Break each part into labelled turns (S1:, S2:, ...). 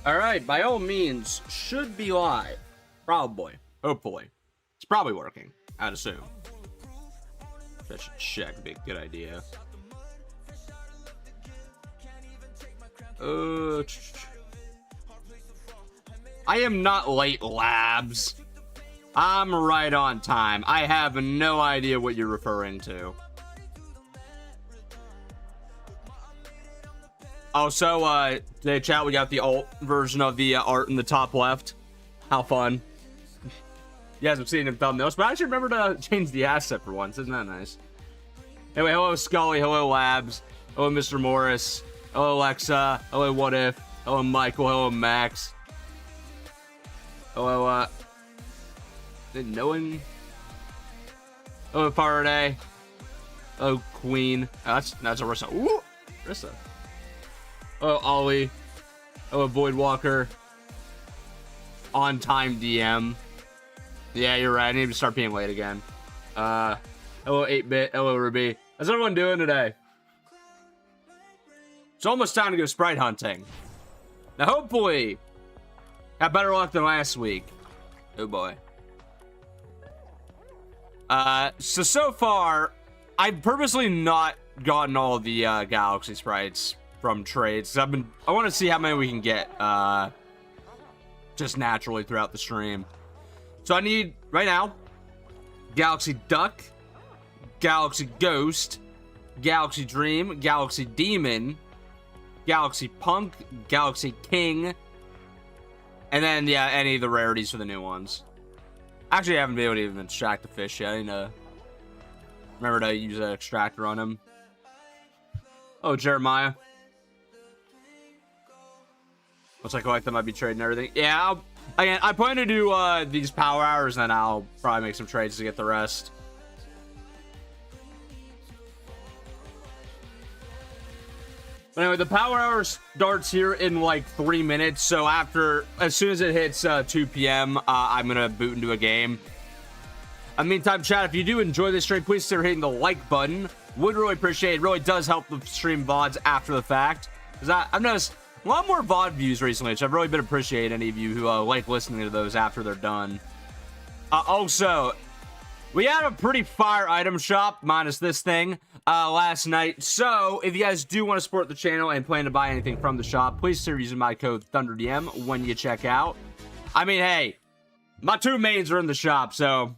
S1: All right, by all means, should be live. Probably. Hopefully. It's probably working, I'd assume. That should check. Be a good idea. I am not late, labs. I'm right on time. I have no idea what you're referring to. Also, today, chat, we got the alt version of the art in the top left. How fun. You guys have seen in thumbnails, but I should remember to change the asset for once. Isn't that nice? Anyway, hello, Scully. Hello, Labs. Hello, Mr. Morris. Hello, Alexa. Hello, What If. Hello, Michael. Hello, Max. Hello, didn't know him. Hello, Faraday. Hello, Queen. Oh, that's Arissa. Ooh, Arissa. Oh, Ollie. Oh, Void Walker. On time DM. Yeah, you're right. I need to start being late again. Hello, 8-Bit. Hello, Ruby. How's everyone doing today? It's almost time to go sprite hunting. Now, hopefully, have better luck than last week. Oh, boy. So far, I've purposely not gotten all of the Galaxy Sprites from trades. I want to see how many we can get just naturally throughout the stream. So I need right now Galaxy Duck, Galaxy Ghost, Galaxy Dream, Galaxy Demon, Galaxy Punk, Galaxy King, and then yeah, any of the rarities for the new ones. Actually, I haven't been able to even extract the fish yet. I need to remember to use an extractor on him. Oh, Jeremiah. Looks like that might be trading everything. Yeah, I plan to do these power hours, and then I'll probably make some trades to get the rest. But anyway, the power hour starts here in like 3 minutes. So as soon as it hits 2 p.m., I'm gonna boot into a game. In the meantime, chat, if you do enjoy this stream, please consider hitting the like button. Would really appreciate it. It really does help the stream VODs after the fact. Because I've noticed a lot more VOD views recently, which I've really been appreciating any of you who like listening to those after they're done. Also, we had a pretty fire item shop, minus this thing, last night. So, if you guys do want to support the channel and plan to buy anything from the shop, please consider using my code ThunderDM when you check out. I mean, hey, my two mains are in the shop, so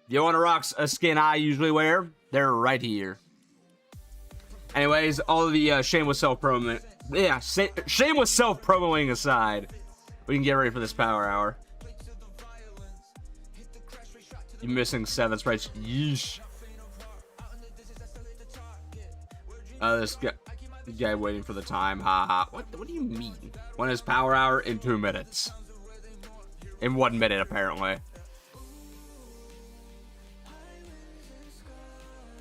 S1: if you want to rock a skin I usually wear, they're right here. Anyways, all of the shameless self-promoing, shameless self-promoing aside, we can get ready for this power hour. You missing 7 sprites? Yeesh. This guy waiting for the time. Haha. What do you mean? When is power hour? In 2 minutes. In 1 minute, apparently.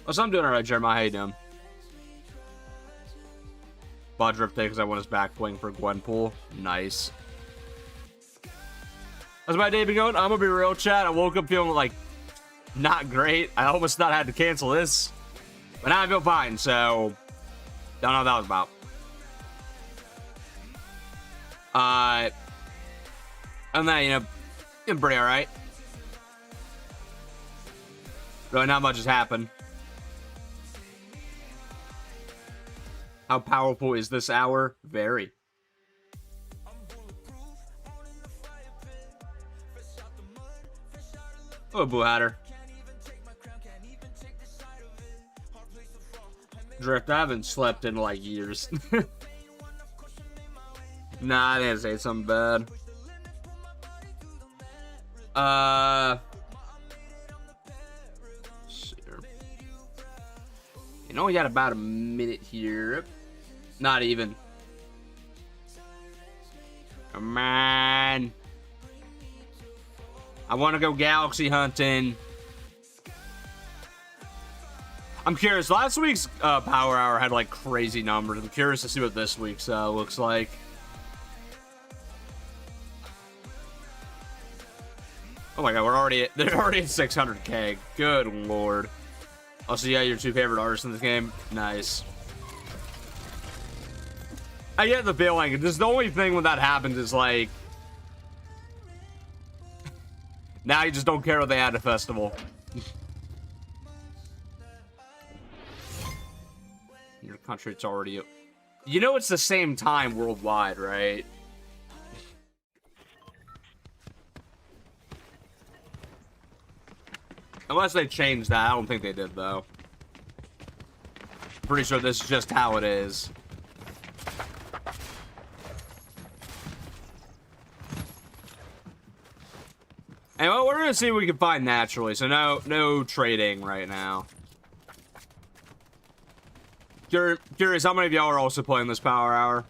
S1: Oh, so I'm doing alright, Jeremiah. How you doing? Bought Drift because I want his back bling for Gwenpool. Nice. How's my day been going? I'm gonna be real, chat. I woke up feeling like not great. I almost thought I had to cancel this, but now I feel fine, so don't know what that was about. And then, you know, been pretty alright. Really not much has happened. How powerful is this hour? Very. Oh, Blue Hatter. Drift, I haven't slept in like years. Nah, I didn't say something bad. Sure. You know, we got about a minute here. Not even. Come on. I want to go galaxy hunting. I'm curious. Last week's power hour had like crazy numbers. I'm curious to see what this week's looks like. Oh my god, they're already at 600k. Good lord. Also, yeah, your two favorite artists in this game. Nice. I get the feeling. Just the only thing when that happens is like, now you just don't care what they had at a festival. Your country, it's already... You know it's the same time worldwide, right? Unless they changed that. I don't think they did, though. Pretty sure this is just how it is. And well, we're gonna see what we can find naturally. So no trading right now. Curious, how many of y'all are also playing this Power Hour?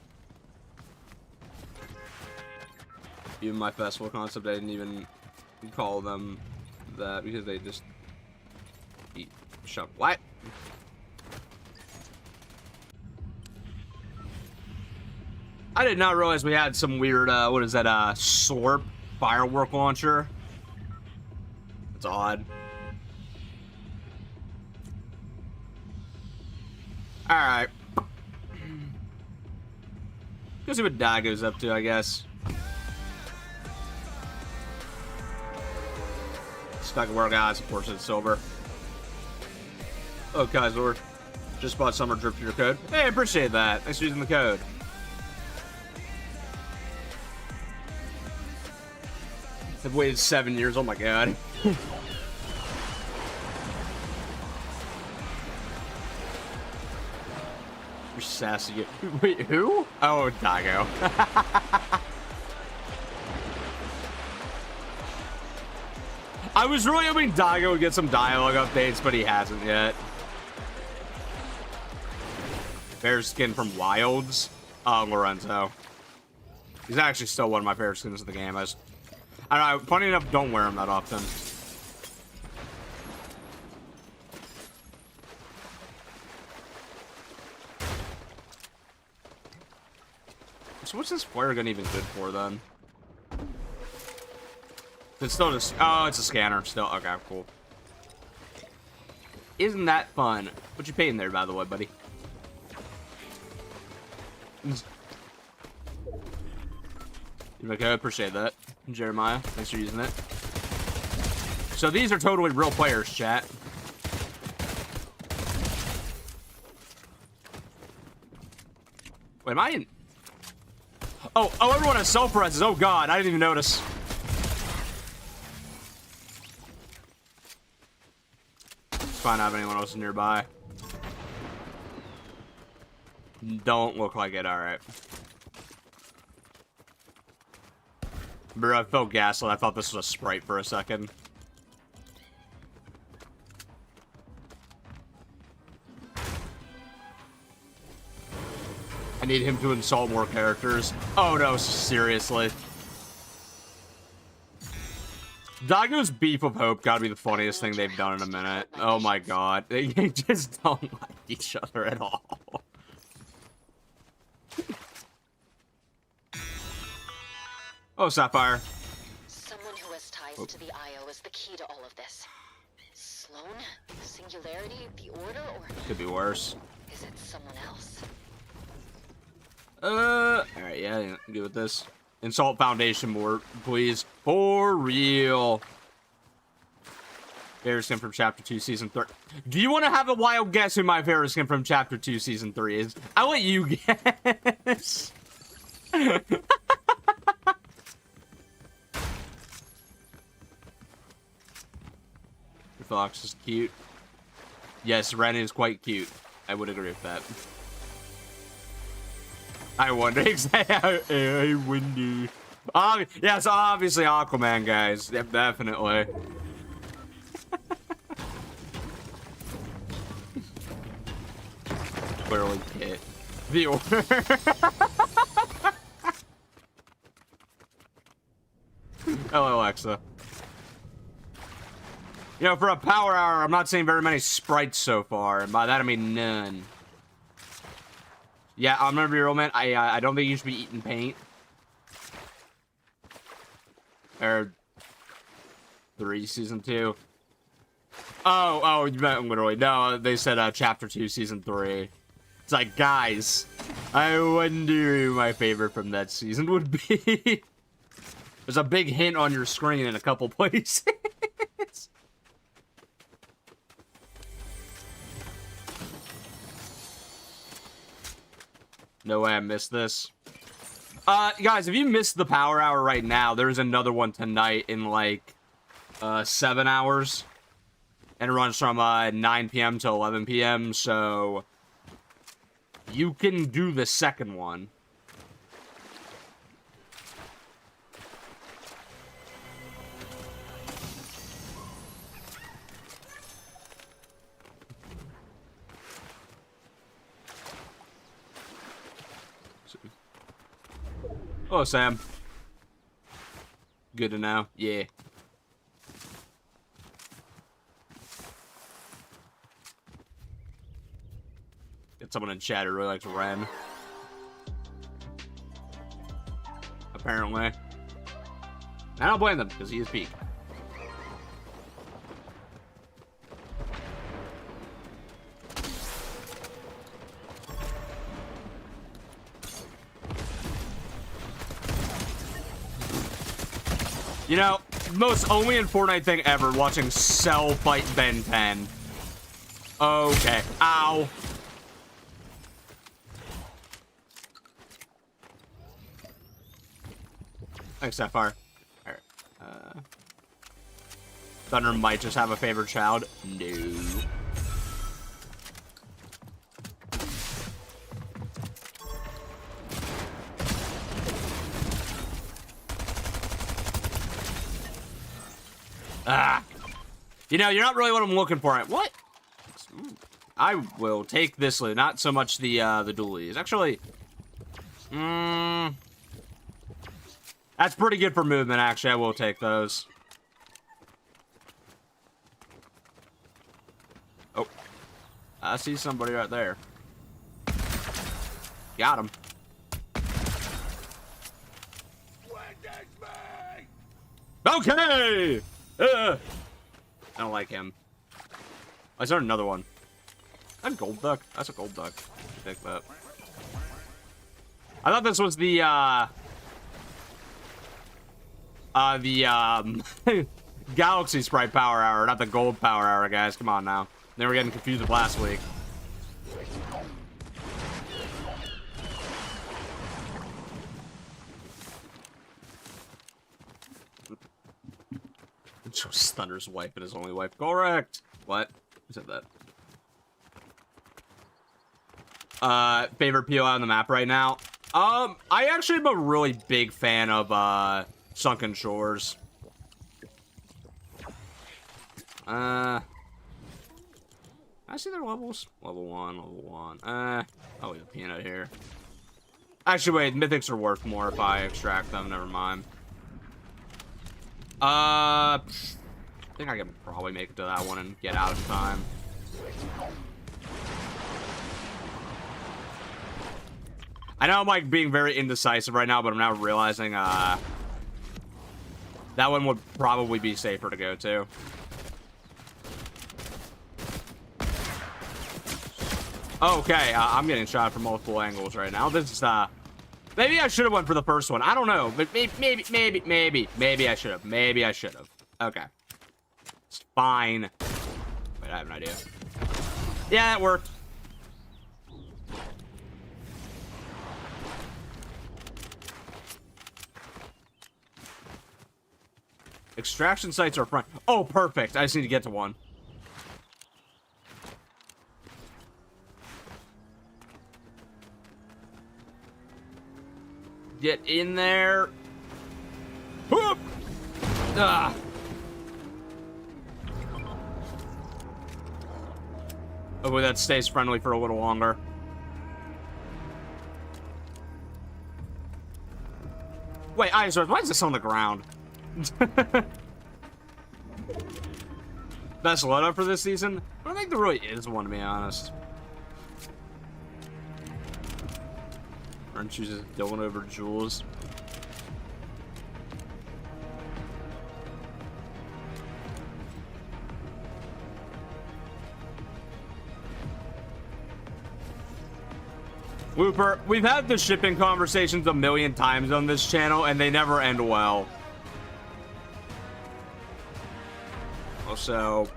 S1: Even my festival concept, I didn't even call them that because they just eat shop. What? I did not realize we had some weird, what is that, Slurp firework launcher. It's odd. Alright. Go see what Dago's up to, I guess. Stuck at work, guys. Of course, it's silver. Oh, Kaiser. Just bought Summer Drip for your code. Hey, I appreciate that. Thanks for using the code. I've waited 7 years. Oh my god. You're sassy. Wait, who? Oh, Dago. I was really hoping Dago would get some dialogue updates, but he hasn't yet. Bear skin from Wilds. Lorenzo. He's actually still one of my favorite skins in the game. I don't know, funny enough, don't wear him that often. So what's this flare gun even good for, then? It's still just... Oh, it's a scanner. Still. Okay, cool. Isn't that fun? What you paying there, by the way, buddy? Okay, I appreciate that. Jeremiah, thanks for using it. So these are totally real players, chat. Wait, am I in... Oh, everyone has self-presses. Oh, God, I didn't even notice. Let's find out if anyone else is nearby. Don't look like it, alright. Bro, I felt gaslit. I thought this was a Sprite for a second. I need him to insult more characters. Oh no, seriously. Dago's Beef of Hope gotta be the funniest thing they've done in a minute. Oh my god. They just don't like each other at all. Oh, Sapphire.
S2: Someone who has ties to the IO is the key to all of this. Sloan? Singularity? The Order? Or...
S1: Could be worse.
S2: Is it someone else?
S1: Alright, yeah, good with this. Insult Foundation more, please. For real. Favorite skin from Chapter 2, Season 3. Do you want to have a wild guess who my favorite skin from Chapter 2, Season 3 is? I'll let you guess. Fox is cute. Yes, Ren is quite cute. I would agree with that. I wonder exactly. Hey, Wendy. Yeah, so obviously Aquaman, guys. Yep, definitely. Clearly, Kit. The Order. Hello, Alexa. You know, for a Power Hour, I'm not seeing very many sprites so far, and by that I mean none. Yeah, I'm gonna be real, man. I don't think you should be eating paint. Or 3, Season 2. Oh, you meant literally. No, they said Chapter 2, Season 3. It's like, guys, I wonder who my favorite from that season would be. There's a big hint on your screen in a couple places. No way I missed this. Guys, if you missed the power hour right now, there's another one tonight in like 7 hours. And it runs from 9 p.m. to 11 p.m. So you can do the second one. Oh, Sam. Good to know. Yeah. Get someone in chat who really likes Ren. Apparently. I don't blame them, because he is peak. You know, most only in Fortnite thing ever, watching Cell fight Ben 10. Okay. Ow. Thanks, Sapphire. Alright. Thunder might just have a favorite child. No. Ah. You know, you're not really what I'm looking for. What? I will take this loot. Not so much the dualies. Actually, that's pretty good for movement, actually. I will take those. Oh. I see somebody right there. Got him. Okay! I don't like him. Oh, is there another one? A gold duck? That's a gold duck. Take that. I thought this was the Galaxy Sprite power hour, not the gold power hour, guys. Come on now. They were getting confused with last week. Joe's Thunder's wife and his only wife. Correct. What? Who said that? Favorite POI on the map right now? I actually am a really big fan of Sunken Shores. I see their levels. Level 1, level 1. Oh, we have a peanut here. Actually, wait, mythics are worth more if I extract them. Never mind. I think I can probably make it to that one and get out in time. I know I'm like being very indecisive right now, but I'm now realizing that one would probably be safer to go to. Okay, I'm getting shot from multiple angles right now. This is maybe I should have went for the first one. I don't know, but maybe I should have. Maybe I should have. Okay, it's fine. Wait, I have an idea. Yeah, that worked. Extraction sites are front. Oh, perfect. I just need to get to one. Get in there. Whoop! Ah. Hopefully that stays friendly for a little longer. Wait, Isosaur, why is this on the ground? Best loadout for this season? I don't think there really is one, to be honest. Orange chooses Dylan over Jules. Whooper, we've had the shipping conversations a million times on this channel, and they never end well. Also,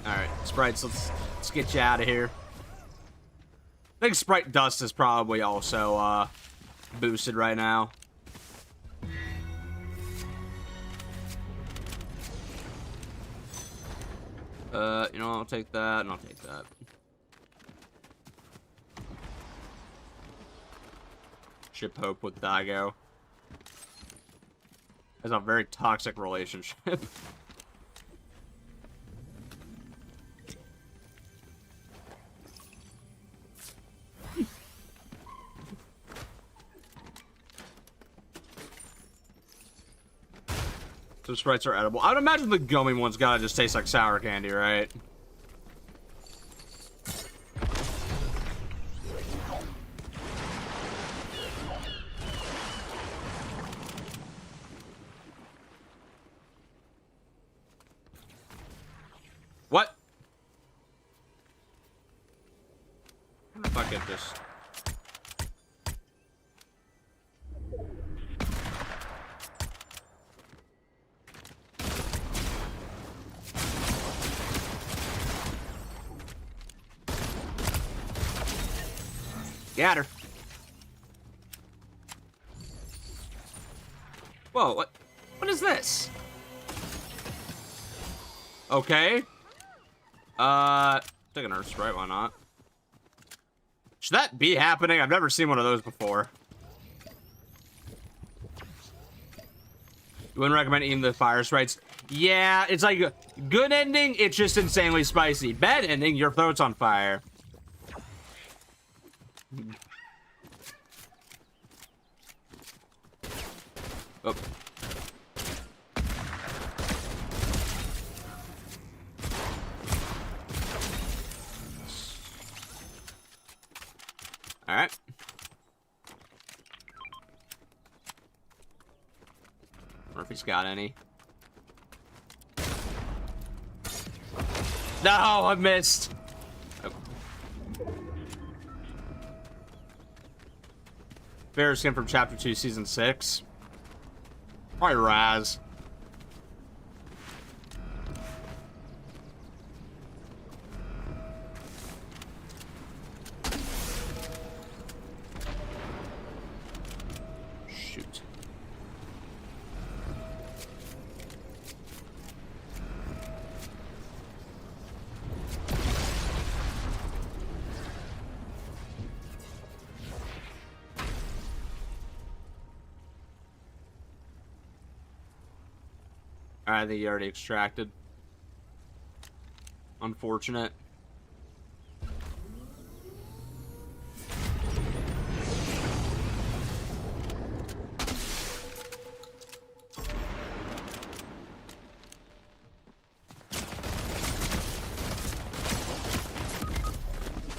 S1: alright, Sprites, let's get you out of here. I think Sprite Dust is probably also boosted right now. You know, I'll take that, and I'll take that. Ship Hope with Daigo. Has a very toxic relationship. So Sprites are edible. I would imagine the gummy ones gotta just taste like sour candy, right? What? Fuck it, just... Got her. Whoa, what is this? Okay. Take an Earth Sprite, why not? Should that be happening? I've never seen one of those before. You wouldn't recommend eating the fire sprites? Yeah, it's like a good ending, it's just insanely spicy. Bad ending, your throat's on fire. Oh. All right. Murphy's got any. No, I missed. Oh. Fair skin from Chapter 2, Season 6. Probably Raz. Shoot. I think he already extracted. Unfortunate.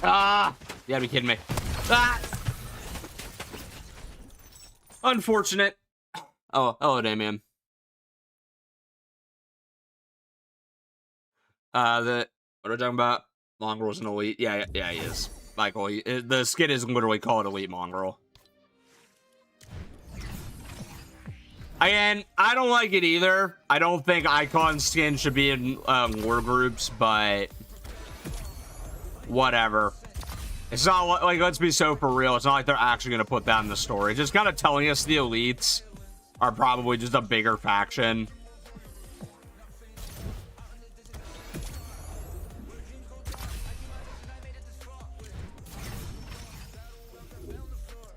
S1: Ah! You gotta be kidding me. Ah! Unfortunate. Oh, hello, Damien. What are we talking about? Mongrel's an elite. Yeah, he is. Michael, the skin is literally called Elite Mongrel. Again, I don't like it either. I don't think Icon skin should be in war groups, but whatever. It's not like, let's be so for real. It's not like they're actually going to put that in the story. Just kind of telling us the elites are probably just a bigger faction.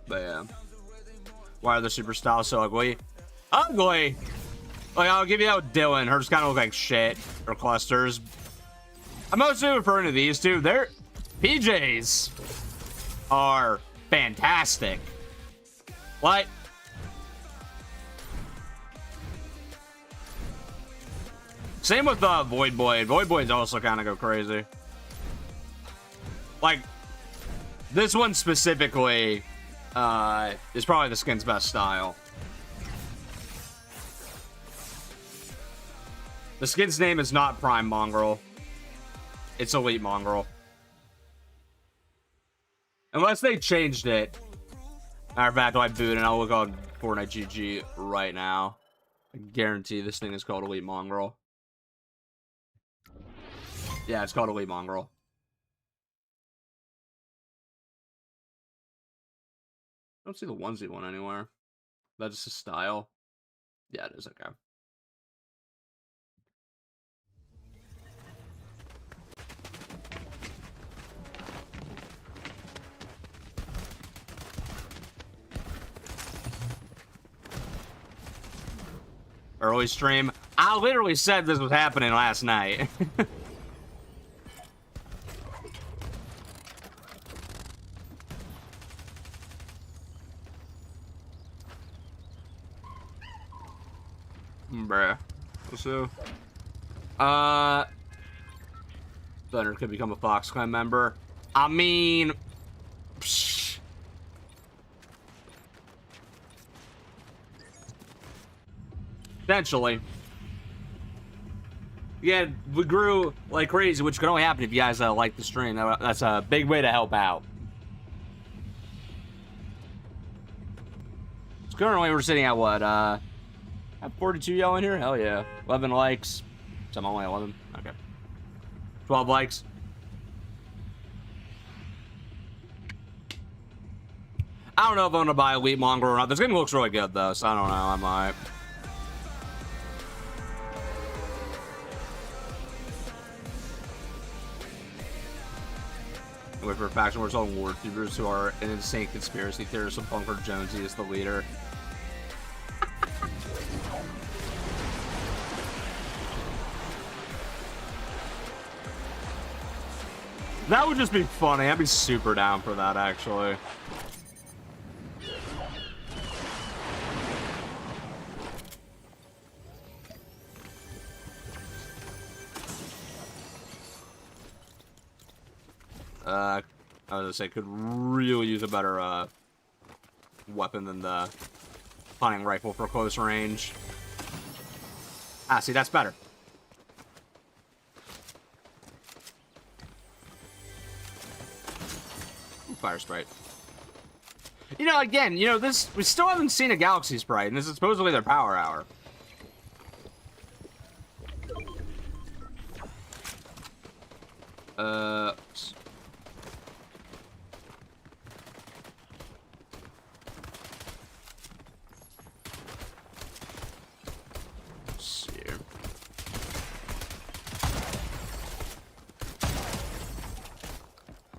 S1: But yeah. Why are the super styles so ugly? Ugly! Like, I'll give you that with Dylan. Hers kind of look like shit. Or clusters. I'm mostly referring to these two. Their PJs are fantastic. What? Same with Void Blade. Void Blades also kind of go crazy. Like, this one specifically is probably the skin's best style. The skin's name is not Prime Mongrel. It's Elite Mongrel. Unless they changed it. Matter of fact, I boot and I'll look on Fortnite GG right now. I guarantee this thing is called Elite Mongrel. Yeah, it's called Elite Mongrel. I don't see the onesie one anywhere. That's a style. Yeah, it is. Okay. Early stream. I literally said this was happening last night. Bruh. So, Thunder could become a Fox Clan member. I mean, psh. Potentially. Yeah, we grew like crazy, which could only happen if you guys like the stream. That's a big way to help out. So currently we're sitting at what? I have 42 y'all in here? Hell yeah. 11 likes. So I'm only 11. Okay. 12 likes. I don't know if I'm gonna buy Elite Mongrel or not. This game looks really good though, so I don't know. I might. Wait for a faction where it's all war tubers who are an insane conspiracy theorist, so Bunker Jonesy is the leader. That would just be funny. I'd be super down for that, actually. I was gonna say, could really use a better weapon than the hunting rifle for close range. Ah, see, that's better. Ooh, Fire Sprite. You know, again, you know, this, we still haven't seen a Galaxy Sprite, and this is supposedly their power hour.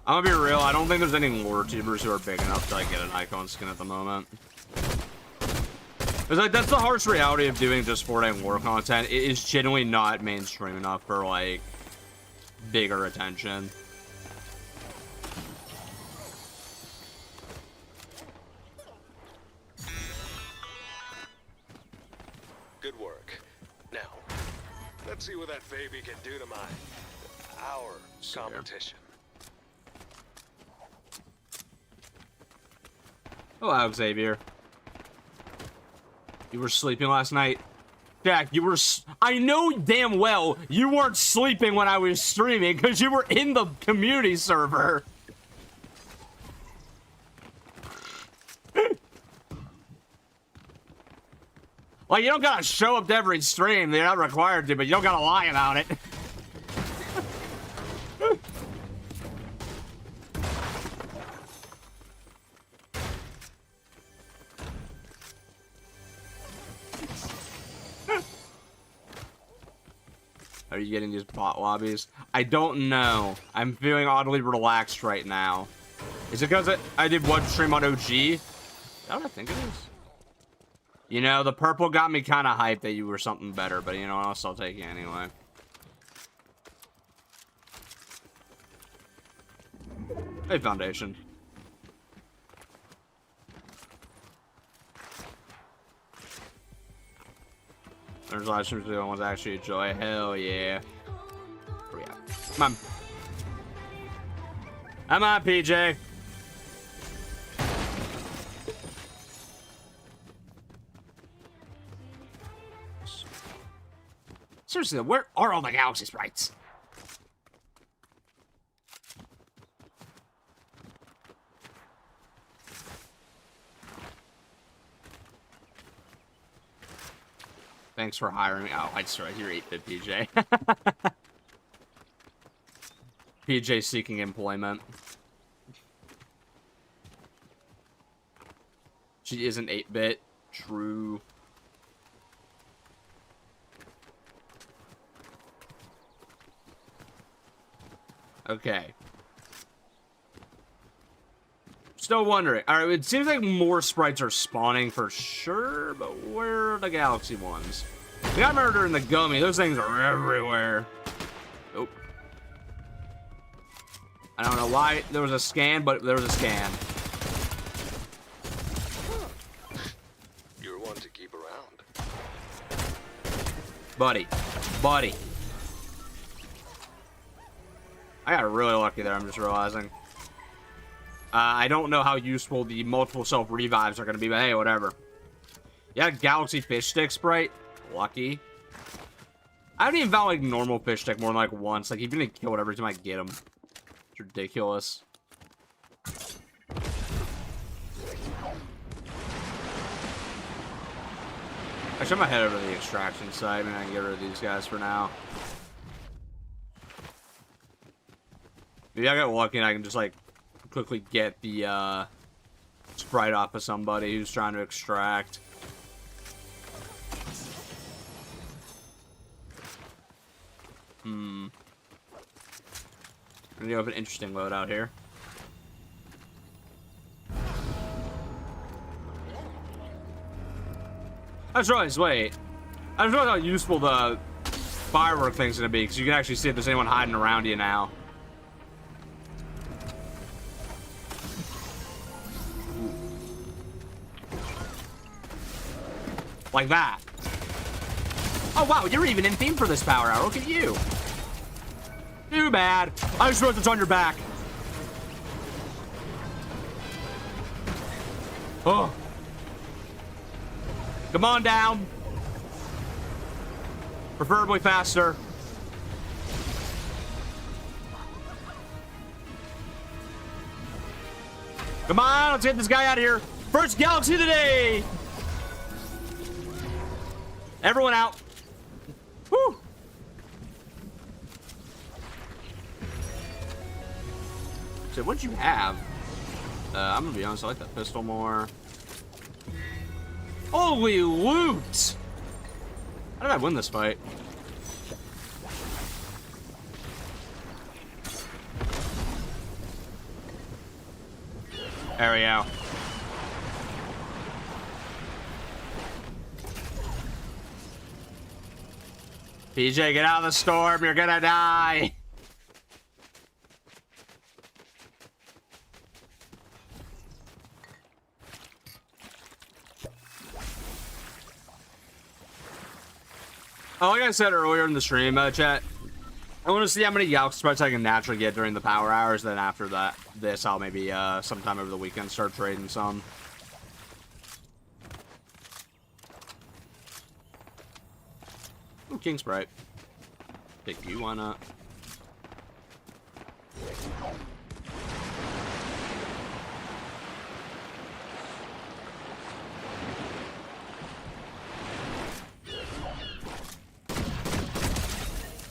S1: I'm gonna be real, I don't think there's any lore tubers who are big enough to like get an icon skin at the moment. It's like, that's the harsh reality of doing just Fortnite lore content. It is genuinely not mainstream enough for like bigger attention.
S3: Good work. Now, let's see what that baby can do to our competition.
S1: Hello, Xavier. You were sleeping last night? Jack, you were... I know damn well you weren't sleeping when I was streaming because you were in the community server. Like, you don't gotta show up to every stream. You're not required to, but you don't gotta lie about it. Are you getting these bot lobbies? I don't know. I'm feeling oddly relaxed right now. Is it because I did one stream on OG? Is that what I think it is? You know, the purple got me kind of hyped that you were something better, but you know, I'll still take you anyway. Hey, Foundation. There's live streams the ones I actually enjoy. Hell yeah. Where we at? Come on. Come on, PJ. Seriously, where are all the Galaxy Sprites? Thanks for hiring me. Oh, I just read you're 8-bit PJ. PJ seeking employment. She isn't 8-bit. True. Okay. Still wondering. Alright, it seems like more sprites are spawning for sure, but where are the Galaxy ones? We got murder in the gummy. Those things are everywhere. Nope. I don't know why there was a scan, but there was a scan.
S3: You're one to keep around.
S1: Buddy. Buddy. I got really lucky there, I'm just realizing. I don't know how useful the multiple self-revives are going to be, but hey, whatever. Yeah, Galaxy Fish Stick Sprite. Lucky. I haven't even found, like, normal fish stick more than, like, once. Like, even getting killed every time I get them. It's ridiculous. Actually, I'm gonna head over to the extraction site. Maybe I can get rid of these guys for now. Maybe I get lucky and I can just, like, quickly get the, Sprite off of somebody who's trying to extract. We have an interesting loadout here. I just realized, wait. I just realized how useful the firework thing's gonna be, because you can actually see if there's anyone hiding around you now. Like that. Oh, wow, you're even in theme for this power hour. Look at you. Too bad. I just realized it's on your back. Oh. Come on down. Preferably faster. Come on, let's get this guy out of here. First Galaxy of the day. Everyone out. Whew. So what'd you have? I'm gonna be honest, I like that pistol more. Holy loot! How did I win this fight? There we go. PJ, get out of the storm, you're gonna die! Oh, like I said earlier in the stream, chat, I want to see how many Galaxy Sprites I can naturally get during the power hours, then after that, I'll maybe, sometime over the weekend start trading some. Ooh, King Sprite. Take you, why not?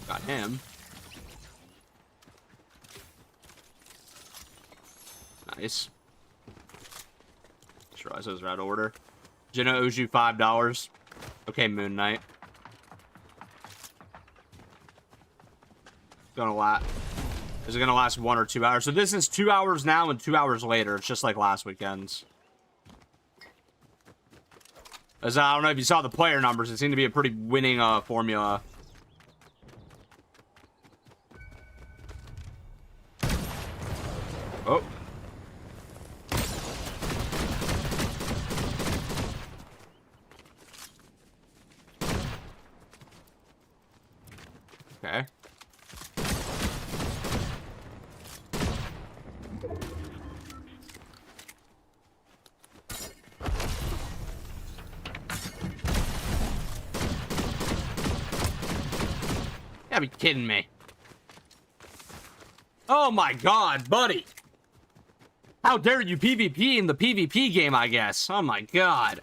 S1: Got him. Nice. Just realized those are out of order. Jenna owes you $5. Okay, Moon Knight. Is it gonna last 1 or 2 hours? So this is 2 hours now and 2 hours later. It's just like last weekend's. As I don't know if you saw the player numbers, it seemed to be a pretty winning formula. Oh. Okay. You gotta be kidding me. Oh my god, buddy. How dare you PvP in the PvP game, I guess. Oh my god.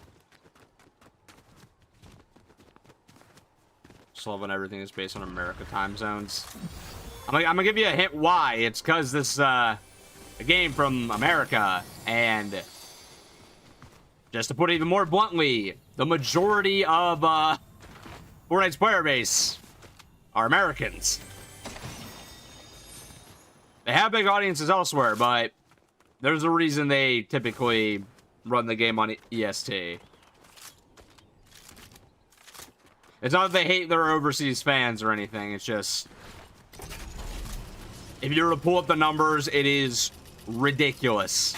S1: Just love when everything is based on America time zones. I'm gonna give you a hint why. It's because this a game from America, and just to put it even more bluntly, the majority of Fortnite's player base are Americans. They have big audiences elsewhere, but there's a reason they typically run the game on EST. It's not that they hate their overseas fans or anything. It's just, if you were to pull up the numbers, it is ridiculous.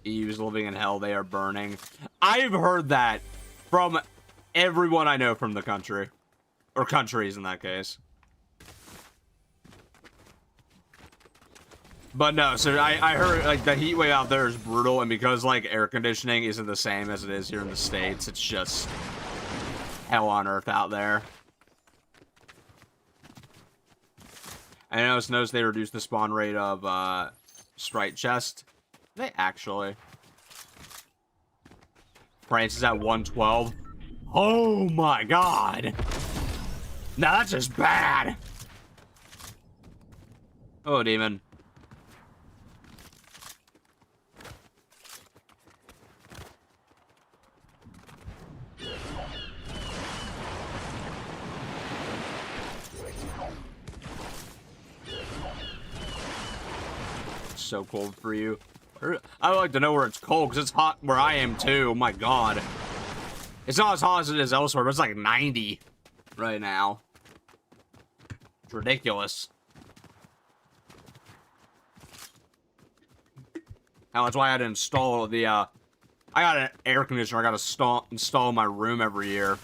S1: EU's living in hell. They are burning. I've heard that from everyone I know from the country. Or countries, in that case. But no, so I heard, like, the heat wave out there is brutal, and because, like, air conditioning isn't the same as it is here in the States, it's just hell on earth out there. I noticed they reduced the spawn rate of, Sprite chest. They actually. France is at 112. Oh my god! Now that's just bad! Oh, demon. So cold for you. I would like to know where it's cold, because it's hot where I am too. Oh my god. It's not as hot as it is elsewhere, but it's like 90 right now. It's ridiculous. Now that's why I had to install the I got an air conditioner I gotta install in my room every year.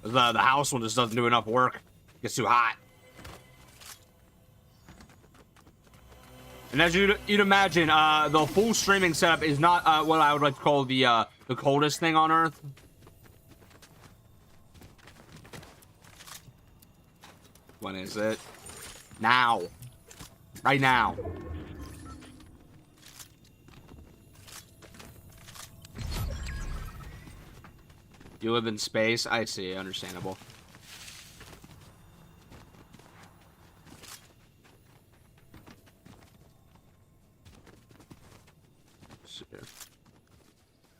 S1: The house one just doesn't do enough work. It gets too hot. And as you'd imagine, the full streaming setup is not what I would like to call the coldest thing on Earth. When is it? Now. Right now. You live in space? I see, understandable.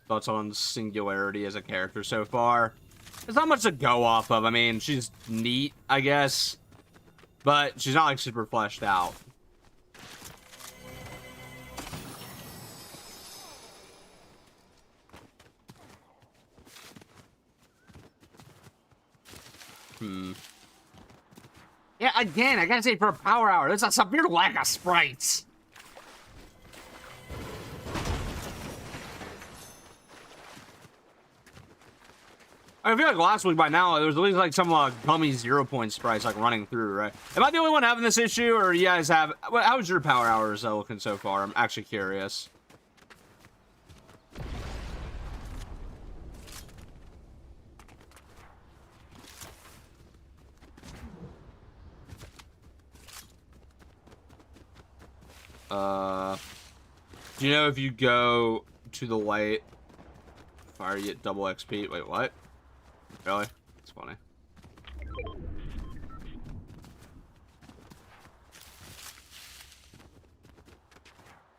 S1: Thoughts on Singularity as a character so far? There's not much to go off of. I mean, she's neat, I guess. But she's not, like, super fleshed out. Yeah, again, I gotta say, for a power hour, there's a severe lack of sprites. I feel like last week by now, there was at least like some gummy 0-point sprites like running through, right? Am I the only one having this issue, or you guys have... How's your power hours looking so far? I'm actually curious. Do you know if you go to the light fire, you get double XP? Wait, what? Really? That's funny.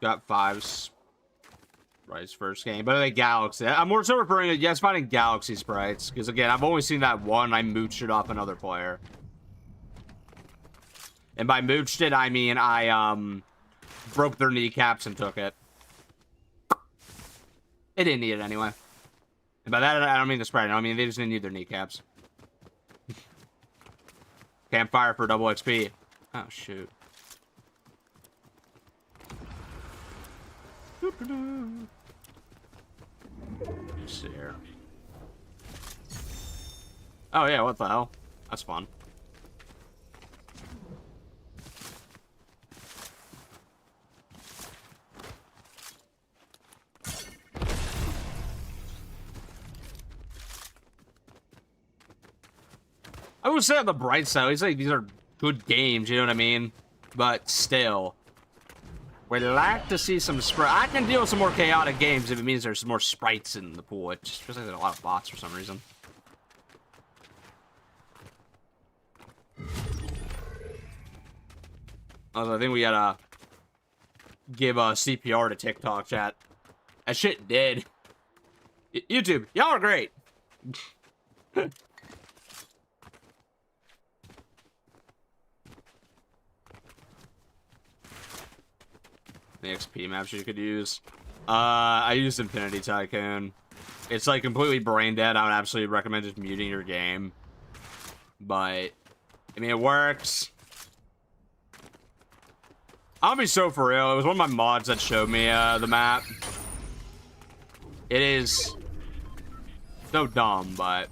S1: Got 5s. Sprites first game. But I think Galaxy. I'm more so referring to, yes, finding Galaxy Sprites. Because again, I've only seen that one. I mooched it off another player. And by mooched it, I mean I, broke their kneecaps and took it. They didn't need it anyway. And by that, I don't mean the Sprite. I mean, they just didn't need their kneecaps. Campfire for double XP. Oh, shoot. Let's see here. Oh, yeah, what the hell? That's fun. I would say on the bright side, it's like these are good games, you know what I mean? But still. We'd like to see some Sprite. I can deal with some more chaotic games if it means there's more sprites in the pool. It just feels like there's a lot of bots for some reason. Also, I think we gotta give CPR to TikTok, chat. That shit did. YouTube, y'all are great. The XP maps you could use. I used Infinity Tycoon. It's like completely brain dead. I would absolutely recommend just muting your game. But I mean, it works. I'll be so for real. It was one of my mods that showed me the map. It is so dumb, but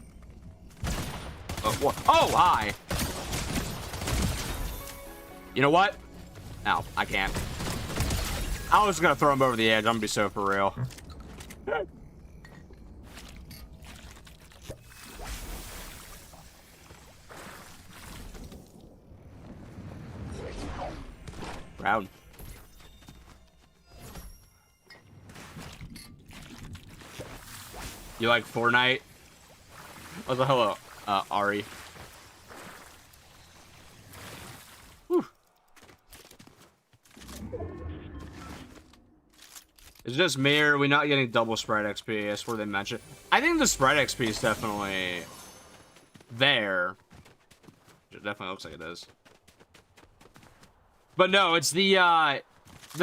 S1: oh, hi. You know what? No, I can't. I was gonna throw him over the edge. I'm gonna be so for real. Proud. You like Fortnite? Oh, the hello, Ari. Whew. It's just me, or are we not getting double Sprite XP? That's where they mentioned. I think the Sprite XP is definitely there. It definitely looks like it is. But no, it's the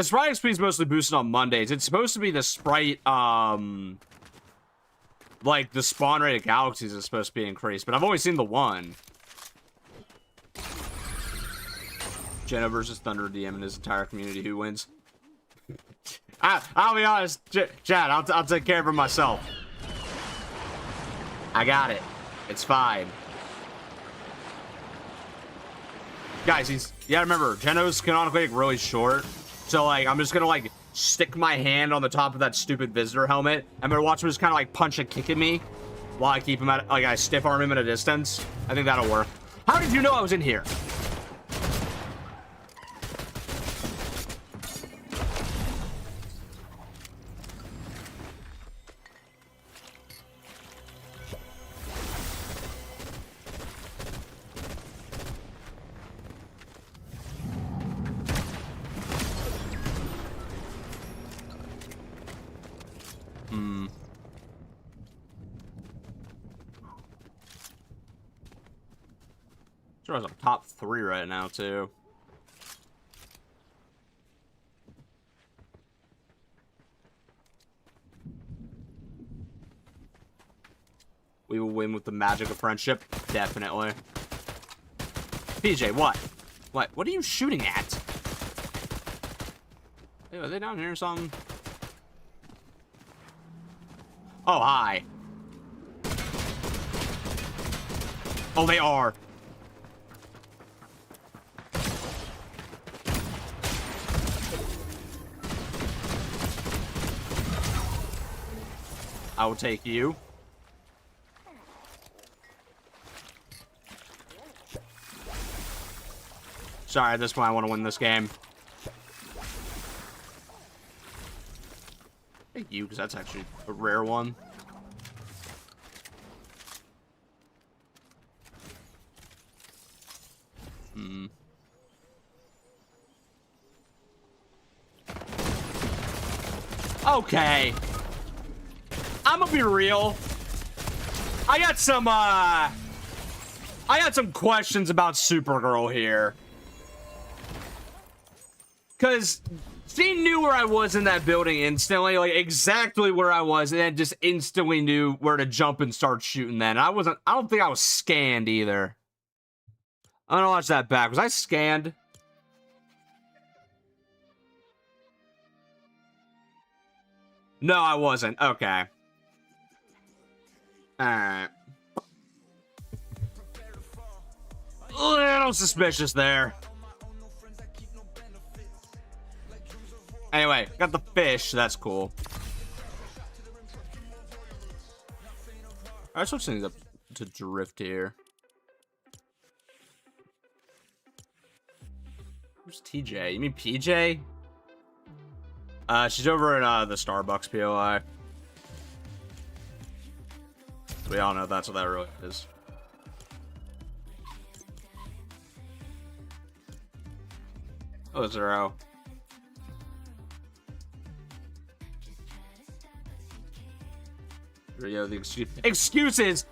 S1: Sprite XP is mostly boosted on Mondays. It's supposed to be the Sprite, like, the spawn rate of galaxies is supposed to be increased, but I've only seen the one. Jenna versus Thunder DM and his entire community. Who wins? I'll be honest, Chad, I'll take care of it myself. I got it. It's fine. Guys, you gotta remember, Geno's canonically like, really short. So, like, I'm just gonna, like, stick my hand on the top of that stupid visitor helmet. I'm gonna watch him just kind of, like, punch and kick at me while I keep him at, like, I stiff arm him at a distance. I think that'll work. How did you know I was in here? Sure, I was top 3 right now, too. We will win with the magic of friendship. Definitely. PJ, what? What are you shooting at? Hey, are they down here or something? Oh, hi. Oh, they are. I will take you. Sorry, at this point I want to win this game. Take you, because that's actually a rare one. Okay. I'm gonna be real. I got some questions about Supergirl here. Cause she knew where I was in that building instantly, like exactly where I was, and then just instantly knew where to jump and start shooting then. I don't think I was scanned either. I'm gonna watch that back. Was I scanned? No, I wasn't. Okay. Alright. A little suspicious there. Anyway, got the fish. That's cool. Alright, switch things up to drift here. Where's TJ? You mean PJ? She's over in the Starbucks POI. We all know that's what that really is. Oh, 0. Here we go, the excuses!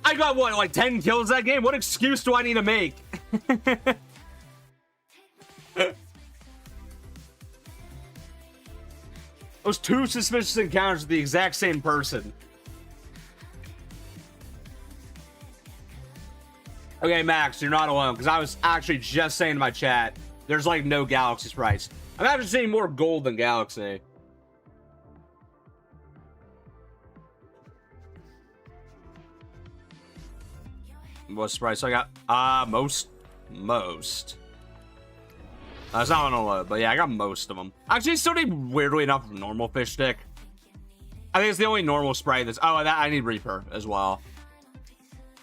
S1: I got, what, like 10 kills that game? What excuse do I need to make? Those 2 suspicious encounters with the exact same person. Okay, Max, you're not alone, because I was actually just saying in my chat, there's like no Galaxy Sprites. I'm actually seeing more gold than Galaxy. What sprites I got? Most. It's not on a load, but yeah, I got most of them. Actually, I still need, weirdly enough, normal fish stick. I think it's the only normal sprite that's... Oh, that I need Reaper as well.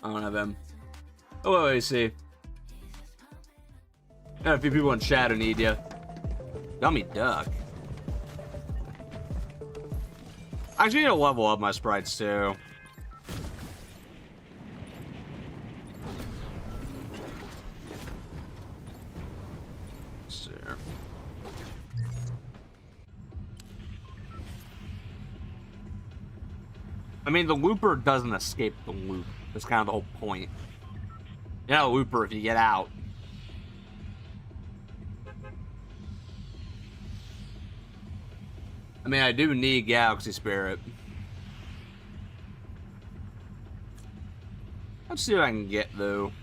S1: I don't have him. Oh, let me see. Got a few people in chat who need you. Gummy duck. I actually need to level up my sprites too. Let's see here. I mean, the looper doesn't escape the loop. That's kind of the whole point. You're not a looper if you get out. I mean, I do need Galaxy Spirit. Let's see what I can get, though.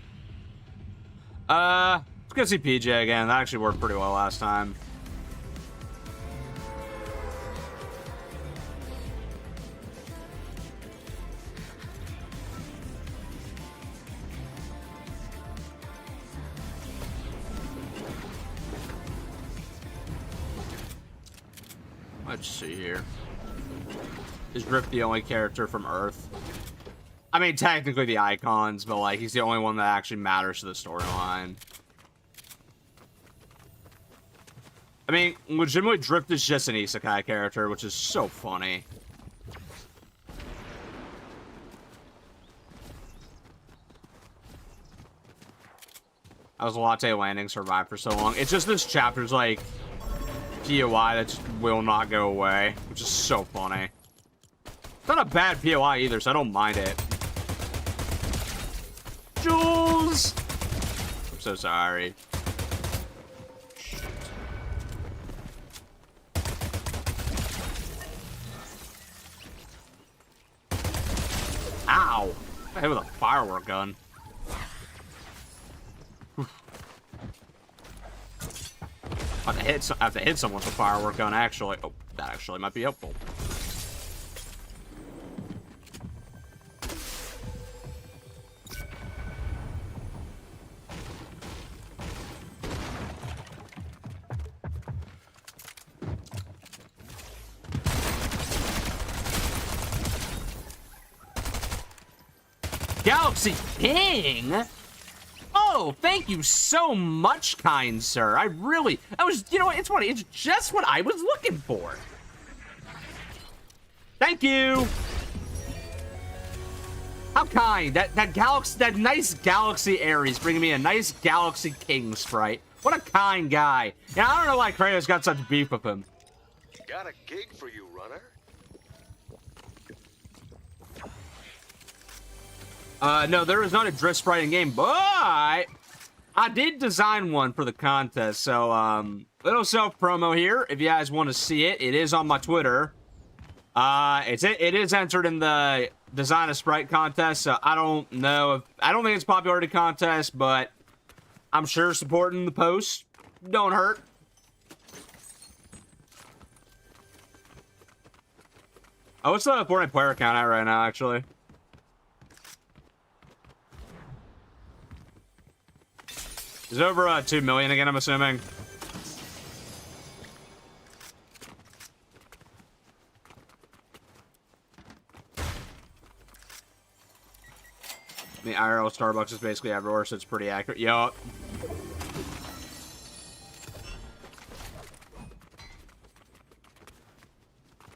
S1: Let's go see PJ again. That actually worked pretty well last time. Let's see here. Is Rip the only character from Earth? I mean, technically the icons, but like he's the only one that actually matters to the storyline. I mean, legitimately, Drift is just an isekai character, which is so funny. How was Latte Landing survived for so long? It's just this chapter's like POI that just will not go away, which is so funny. It's not a bad POI either, so I don't mind it. Jules! I'm so sorry. Shit. Ow! I hit with a firework gun. I have to hit someone with a firework gun, actually. Oh, that actually might be helpful. Galaxy King? Oh, thank you so much, kind sir. I was, you know what, it's funny, it's just what I was looking for. Thank you. How kind. That nice Galaxy Aries bringing me a nice Galaxy King sprite. What a kind guy. Yeah, I don't know why Kratos got such beef with him.
S3: Got a gig for you, runner.
S1: No, there is not a drift sprite in game, but I did design one for the contest. So, little self promo here. If you guys want to see it, it is on my Twitter. It is entered in the design a sprite contest. So I don't know I don't think it's a popularity contest, but I'm sure supporting the post don't hurt. Oh, what's the Fortnite player count at right now, actually? Is it over 2 million again, I'm assuming? The IRL Starbucks is basically everywhere, so it's pretty accurate. Yup.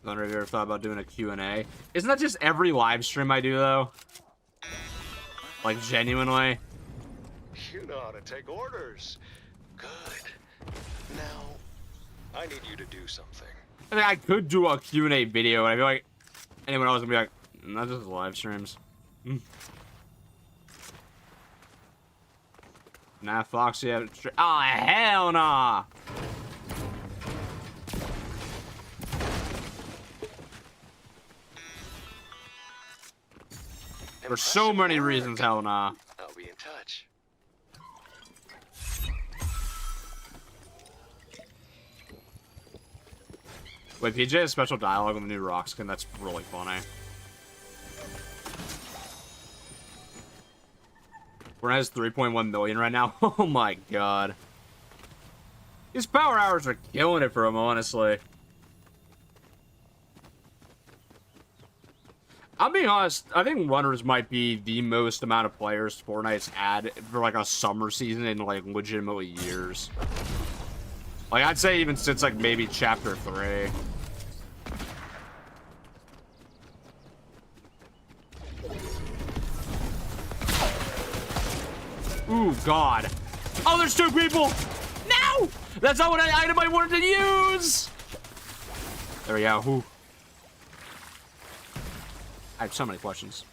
S1: Thunder, have you ever thought about doing a Q&A? Isn't that just every live stream I do, though? Like, genuinely?
S3: You know how to take orders. Good. Now, I need you to do something.
S1: I mean, I could do a Q&A video, and I feel like anyone else would be like, that's just live streams. Nah, Foxy. Oh, hell nah. For so many reasons, hell nah.
S3: I'll be in touch.
S1: Wait, PJ has special dialogue with the new rock skin. That's really funny. Fortnite has 3.1 million right now. Oh my god. These power hours are killing it for him, honestly. I'm being honest, I think Runners might be the most amount of players Fortnite's had for like a summer season in like legitimately years. Like I'd say even since like maybe chapter 3. Ooh, God. Oh, there's 2 people! No! That's not what item I wanted to use! There we go. Ooh. I have so many questions.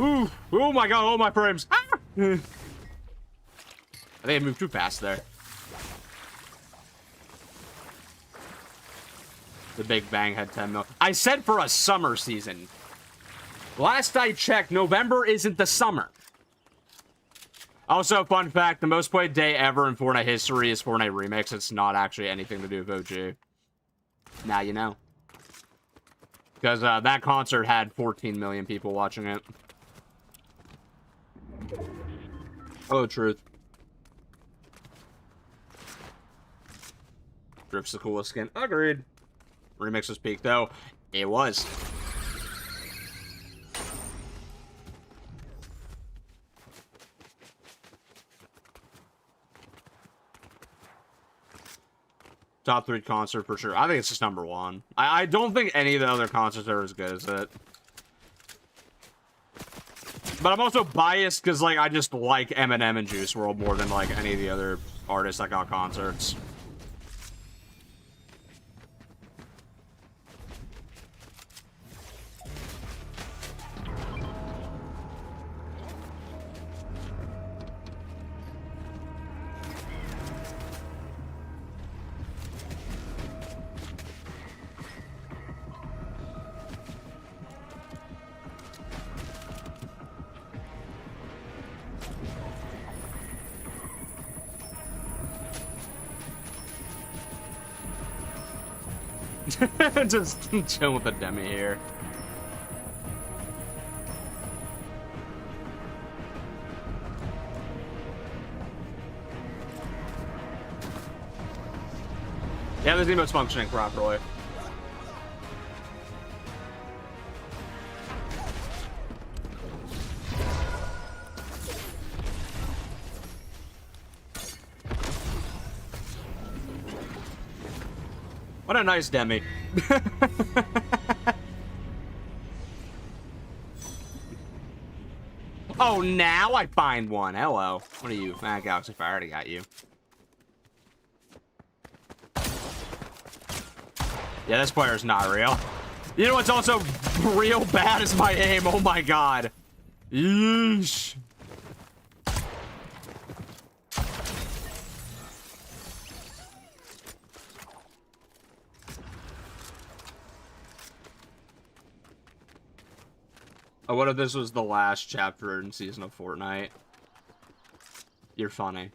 S1: Ooh. Oh my god, oh my frames. Ah! I think I moved too fast there. The Big Bang had 10 mil. I said for a summer season. Last I checked, November isn't the summer. Also, fun fact, the most played day ever in Fortnite history is Fortnite Remix. It's not actually anything to do with OG. Now you know. Because that concert had 14 million people watching it. Oh, truth. Drift's the coolest skin. Agreed. Remix was peak, though. It was. Top 3 concert for sure. I think it's just #1. I don't think any of the other concerts are as good as it. But I'm also biased because, like, I just like Eminem and Juice WRLD more than, like, any of the other artists that got concerts. Just chill with the demi here. Yeah, this emote's functioning properly. What a nice demi. Oh, now I find one. Hello. What are you? Ah, Galaxy Fire, I already got you. Yeah, this player's not real. You know what's also real bad is my aim. Oh my god. Yeesh. Oh, what if this was the last chapter in season of Fortnite? You're funny.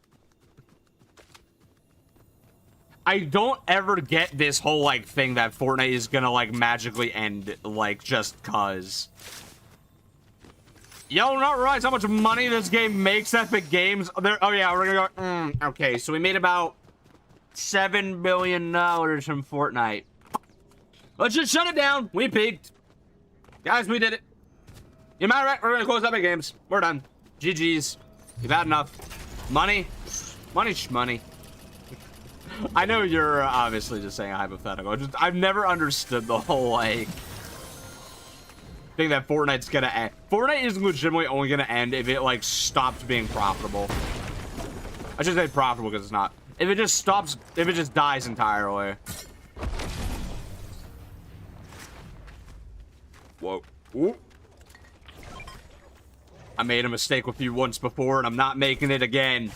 S1: I don't ever get this whole, like, thing that Fortnite is gonna, like, magically end, like, just cuz. Y'all not realize how much money this game makes, Epic Games? Oh, yeah, we're gonna go, okay, so we made about $7 billion from Fortnite. Let's just shut it down. We peaked. Guys, we did it. You might right? We're gonna close Epic Games. We're done. GG's. You've had enough. Money. Money. I know you're obviously just saying a hypothetical. I've never understood the whole, like, thing that Fortnite's gonna end. Fortnite is legitimately only gonna end if it, like, stops being profitable. I should say profitable because it's not. If it just stops, if it just dies entirely. Whoa. Ooh. I made a mistake with you once before, and I'm not making it again.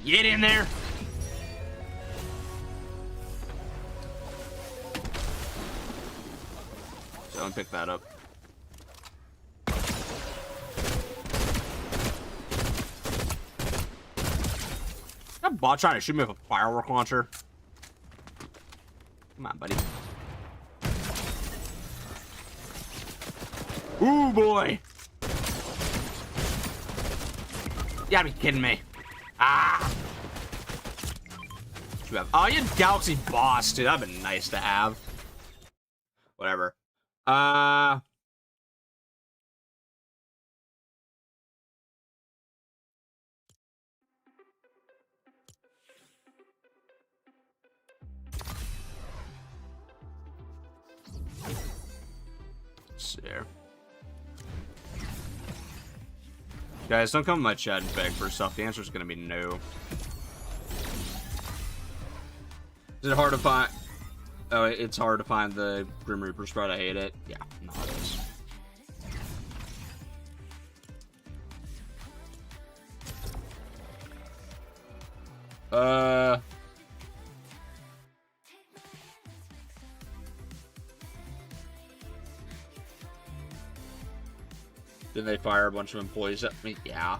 S1: Get in there. Don't pick that up. That bot trying to shoot me with a firework launcher. Come on, buddy. Ooh, boy. You gotta be kidding me. Ah. You have, oh, you had Galaxy Boss, dude. That'd been nice to have. Whatever. Let's see here. Guys, don't come in my chat and beg for stuff. The answer is going to be no. Is it hard to find? Oh, it's hard to find the Grim Reaper Sprite. I hate it. Yeah, no, it is. Did they fire a bunch of employees at me? Yeah.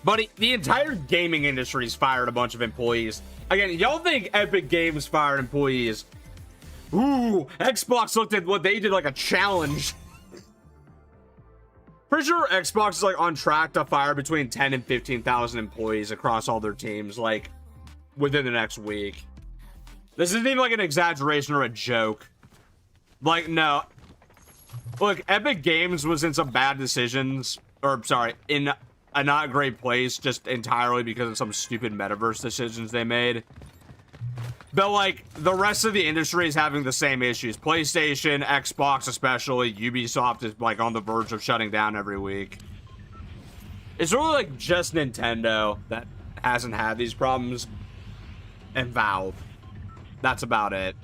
S1: Buddy, the entire gaming industry's fired a bunch of employees. Again, y'all think Epic Games fired employees. Ooh, Xbox looked at what they did like a challenge. Pretty sure Xbox is like on track to fire between 10 and 15,000 employees across all their teams, like, within the next week. This isn't even like an exaggeration or a joke. Like, no. Look, Epic Games was in some bad decisions, or sorry, in a not great place just entirely because of some stupid metaverse decisions they made. But like, the rest of the industry is having the same issues. PlayStation, Xbox especially, Ubisoft is like on the verge of shutting down every week. It's really like just Nintendo that hasn't had these problems, and Valve. That's about it.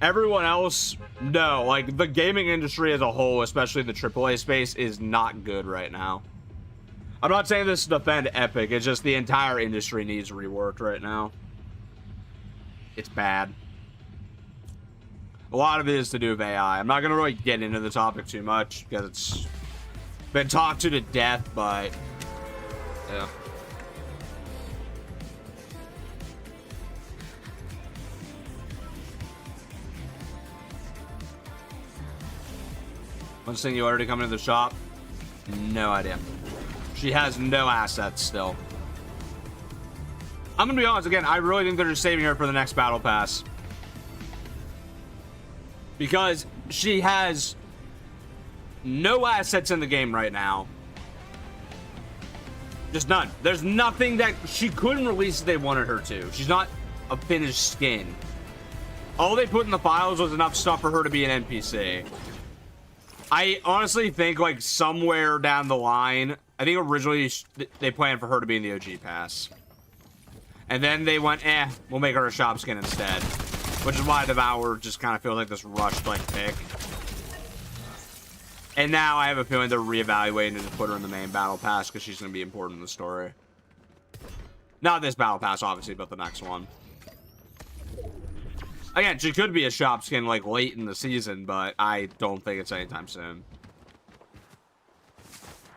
S1: Everyone else, no. Like, the gaming industry as a whole, especially the AAA space, is not good right now. I'm not saying this to defend Epic, it's just the entire industry needs reworked right now. It's bad. A lot of it is to do with AI. I'm not going to really get into the topic too much, because it's been talked to death, but yeah. One thing, you already coming to the shop? No idea. She has no assets still. I'm gonna be honest, again, I really think they're just saving her for the next battle pass. Because she has no assets in the game right now. Just none. There's nothing that she couldn't release if they wanted her to. She's not a finished skin. All they put in the files was enough stuff for her to be an NPC. I honestly think, like, somewhere down the line, I think originally they planned for her to be in the OG pass. And then they went, we'll make her a shop skin instead. Which is why Devour just kind of feels like this rushed, like, pick. And now I have a feeling they're reevaluating to put her in the main battle pass because she's going to be important in the story. Not this battle pass, obviously, but the next one. Again, she could be a shop skin, like, late in the season, but I don't think it's anytime soon.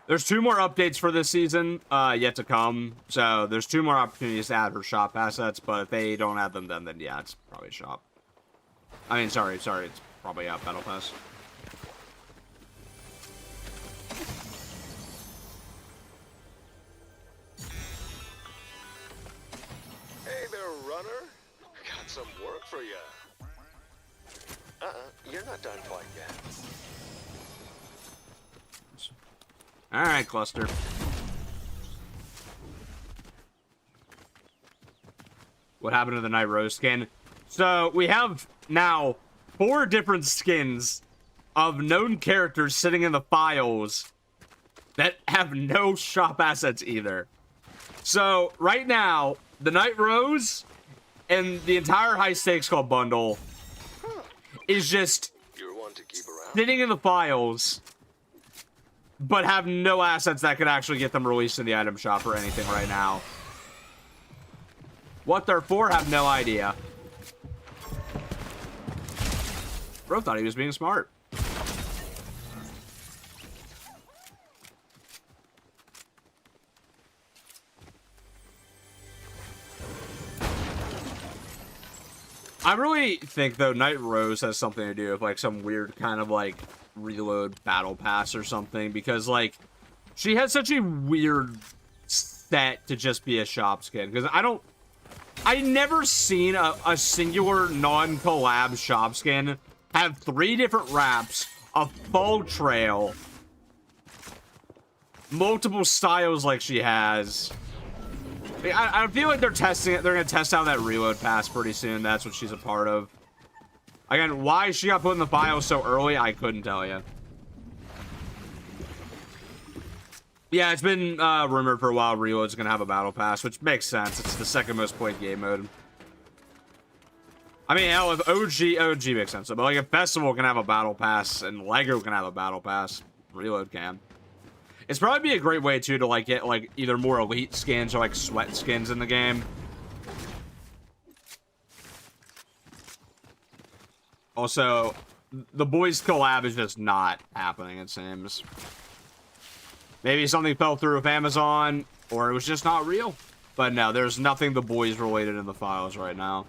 S1: There's 2 more updates for this season yet to come. So there's 2 more opportunities to add her shop assets, but if they don't add them, then yeah, it's probably shop. I mean, sorry, it's probably battle pass.
S3: Hey there, runner. Got some work for you. You're not done quite yet.
S1: All right, Cluster. What happened to the Night Rose skin? So we have now 4 different skins of known characters sitting in the files that have no shop assets either. So right now, the Night Rose and the entire high stakes called bundle is just
S3: You're one to keep around.
S1: sitting in the files, but have no assets that could actually get them released in the item shop or anything right now. What they're for, have no idea. Bro thought he was being smart. I really think, though, Night Rose has something to do with, like, some weird kind of, like, reload battle pass or something. Because, like, she has such a weird set to just be a shop skin. Because I never seen a singular non-collab shop skin have 3 different wraps, a full trail, multiple styles like she has. I feel like they're testing it. They're going to test out that reload pass pretty soon. That's what she's a part of. Again, why she got put in the file so early, I couldn't tell you. Yeah, it's been rumored for a while Reload's going to have a battle pass, which makes sense. It's the second most played game mode. I mean, hell, if OG makes sense. But like, if Festival can have a battle pass and Lego can have a battle pass, Reload can. It's probably be a great way, too, to, like, get, like, either more elite skins or, like, sweat skins in the game. Also, the boys collab is just not happening, it seems. Maybe something fell through with Amazon, or it was just not real. But no, there's nothing the boys related in the files right now.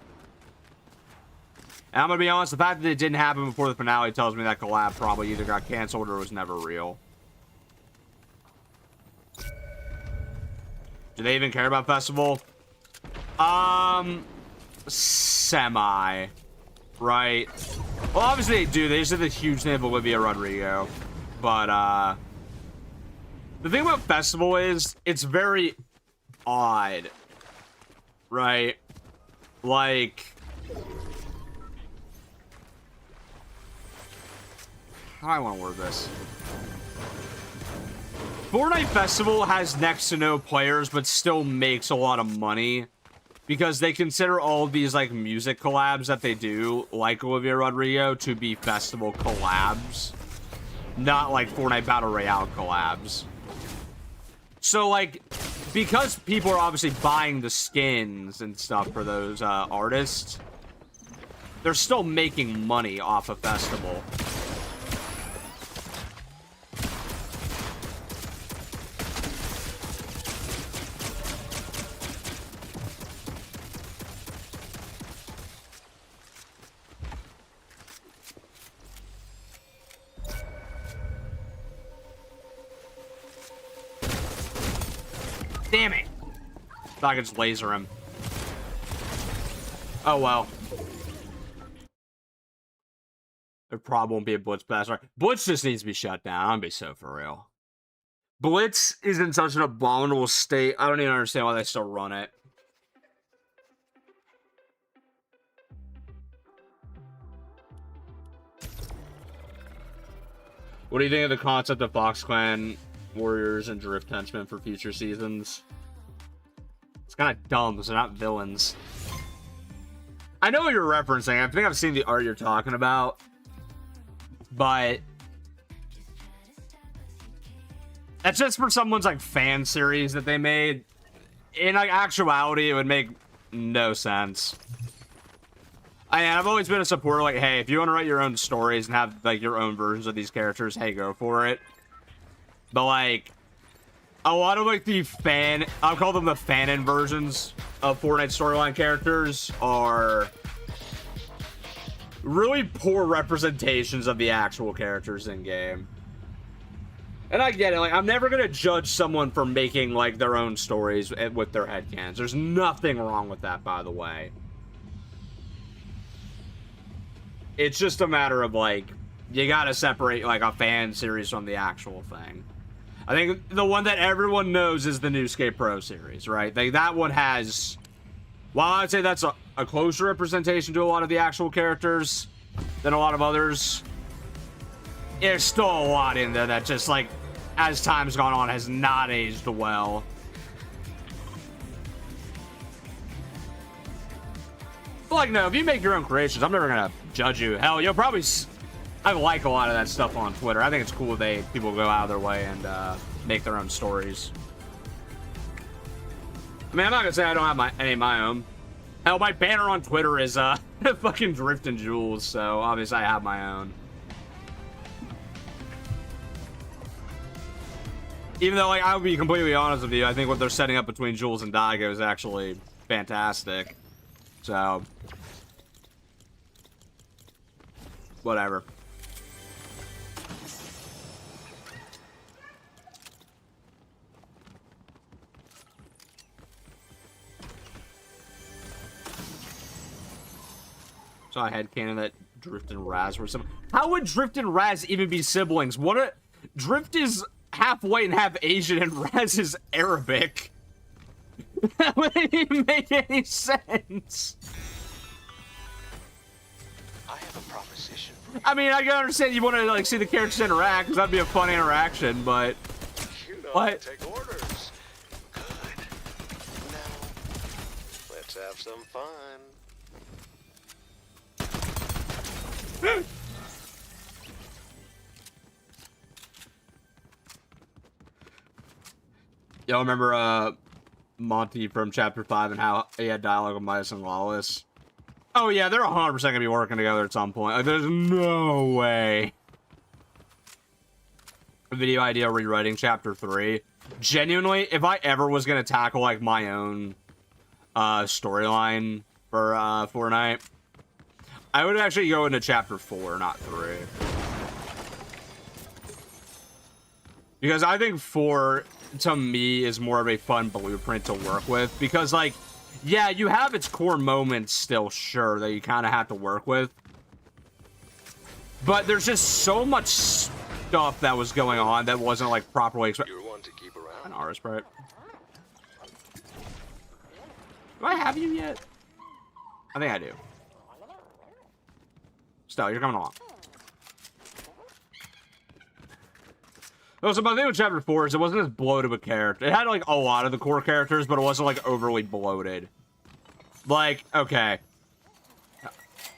S1: And I'm gonna be honest, the fact that it didn't happen before the finale tells me that collab probably either got canceled or was never real. Do they even care about Festival? Semi. Right. Well, obviously they do. They just have the huge name of Olivia Rodrigo. But, the thing about Festival is, it's very odd. Right? Like... How do I want to word this? Fortnite Festival has next to no players, but still makes a lot of money. Because they consider all of these, like, music collabs that they do, like Olivia Rodrigo, to be Festival collabs. Not, like, Fortnite Battle Royale collabs. So, like, because people are obviously buying the skins and stuff for those artists, they're still making money off of Festival. Damn it! Thought I could just laser him. Oh well. There probably won't be a Blitz pass. Right. Blitz just needs to be shut down. I'm gonna be so for real. Blitz is in such an abominable state. I don't even understand why they still run it. What do you think of the concept of Fox Clan Warriors and Drift Henchmen for future seasons? It's kind of dumb because they're not villains. I know what you're referencing. I think I've seen the art you're talking about. But that's just for someone's like fan series that they made. In like actuality, it would make no sense. I've always been a supporter, like, hey, if you want to write your own stories and have like your own versions of these characters, hey, go for it. But like a lot of like the I'll call them the fanon versions of Fortnite storyline characters are really poor representations of the actual characters in game. And I get it, like, I'm never gonna judge someone for making like their own stories with their headcanons. There's nothing wrong with that, by the way. It's just a matter of, like, you gotta separate, like, a fan series from the actual thing. I think the one that everyone knows is the new Skate Pro series, right? Like, that one has... While I'd say that's a closer representation to a lot of the actual characters than a lot of others, there's still a lot in there that just, like, as time's gone on, has not aged well. But, like, no, if you make your own creations, I'm never gonna judge you. Hell, you'll probably... I like a lot of that stuff on Twitter. I think it's cool people go out of their way and make their own stories. I mean, I'm not gonna say I don't have any of my own. Hell, my banner on Twitter is fucking Drift and Jules, so obviously I have my own. Even though, like, I'll be completely honest with you, I think what they're setting up between Jules and Daigo is actually fantastic. So, whatever. So I had canon that Drift and Raz were some. How would Drift and Raz even be siblings? Drift is half white and half Asian, and Raz is Arabic. That wouldn't even make any sense.
S3: I have a proposition for you.
S1: I mean, I can understand you want to, like, see the characters interact, because that'd be a fun interaction, but...
S3: You know
S1: What?
S3: how to take orders. Good. Now, let's have some fun.
S1: Y'all remember, Monty from Chapter 5 and how he had dialogue with Midas and Lawless? Oh yeah, they're 100% gonna be working together at some point. Like, there's no way. Video idea rewriting Chapter 3. Genuinely, if I ever was gonna tackle, like, my own storyline for Fortnite, I would actually go into Chapter 4, not 3. Because I think 4, to me, is more of a fun blueprint to work with. Because, like, yeah, you have its core moments still, sure, that you kind of have to work with. But there's just so much stuff that was going on that wasn't, like, properly explained.
S3: You're one to keep around.
S1: An Aura Sprite. Do I have you yet? I think I do. Still, you're coming along. So my thing with Chapter 4 is it wasn't as bloated of a character. It had, like, a lot of the core characters, but it wasn't, like, overly bloated. Like, okay.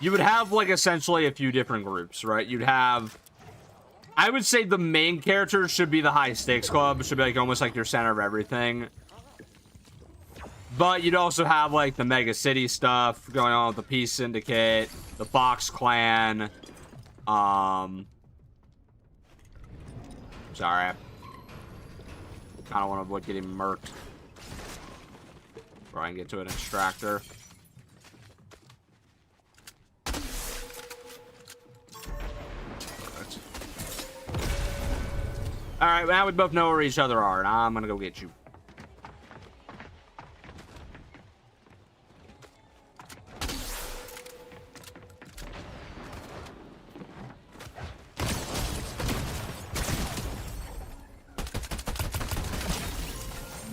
S1: You would have, like, essentially a few different groups, right? You'd have... I would say the main characters should be the High Stakes Club. It should be, like, almost like your center of everything. But you'd also have, like, the Mega City stuff going on with the Peace Syndicate, the Fox Clan, Sorry. I kind of want to avoid getting murked. Or I can get to an extractor. Alright, now we both know where each other are, and I'm gonna go get you.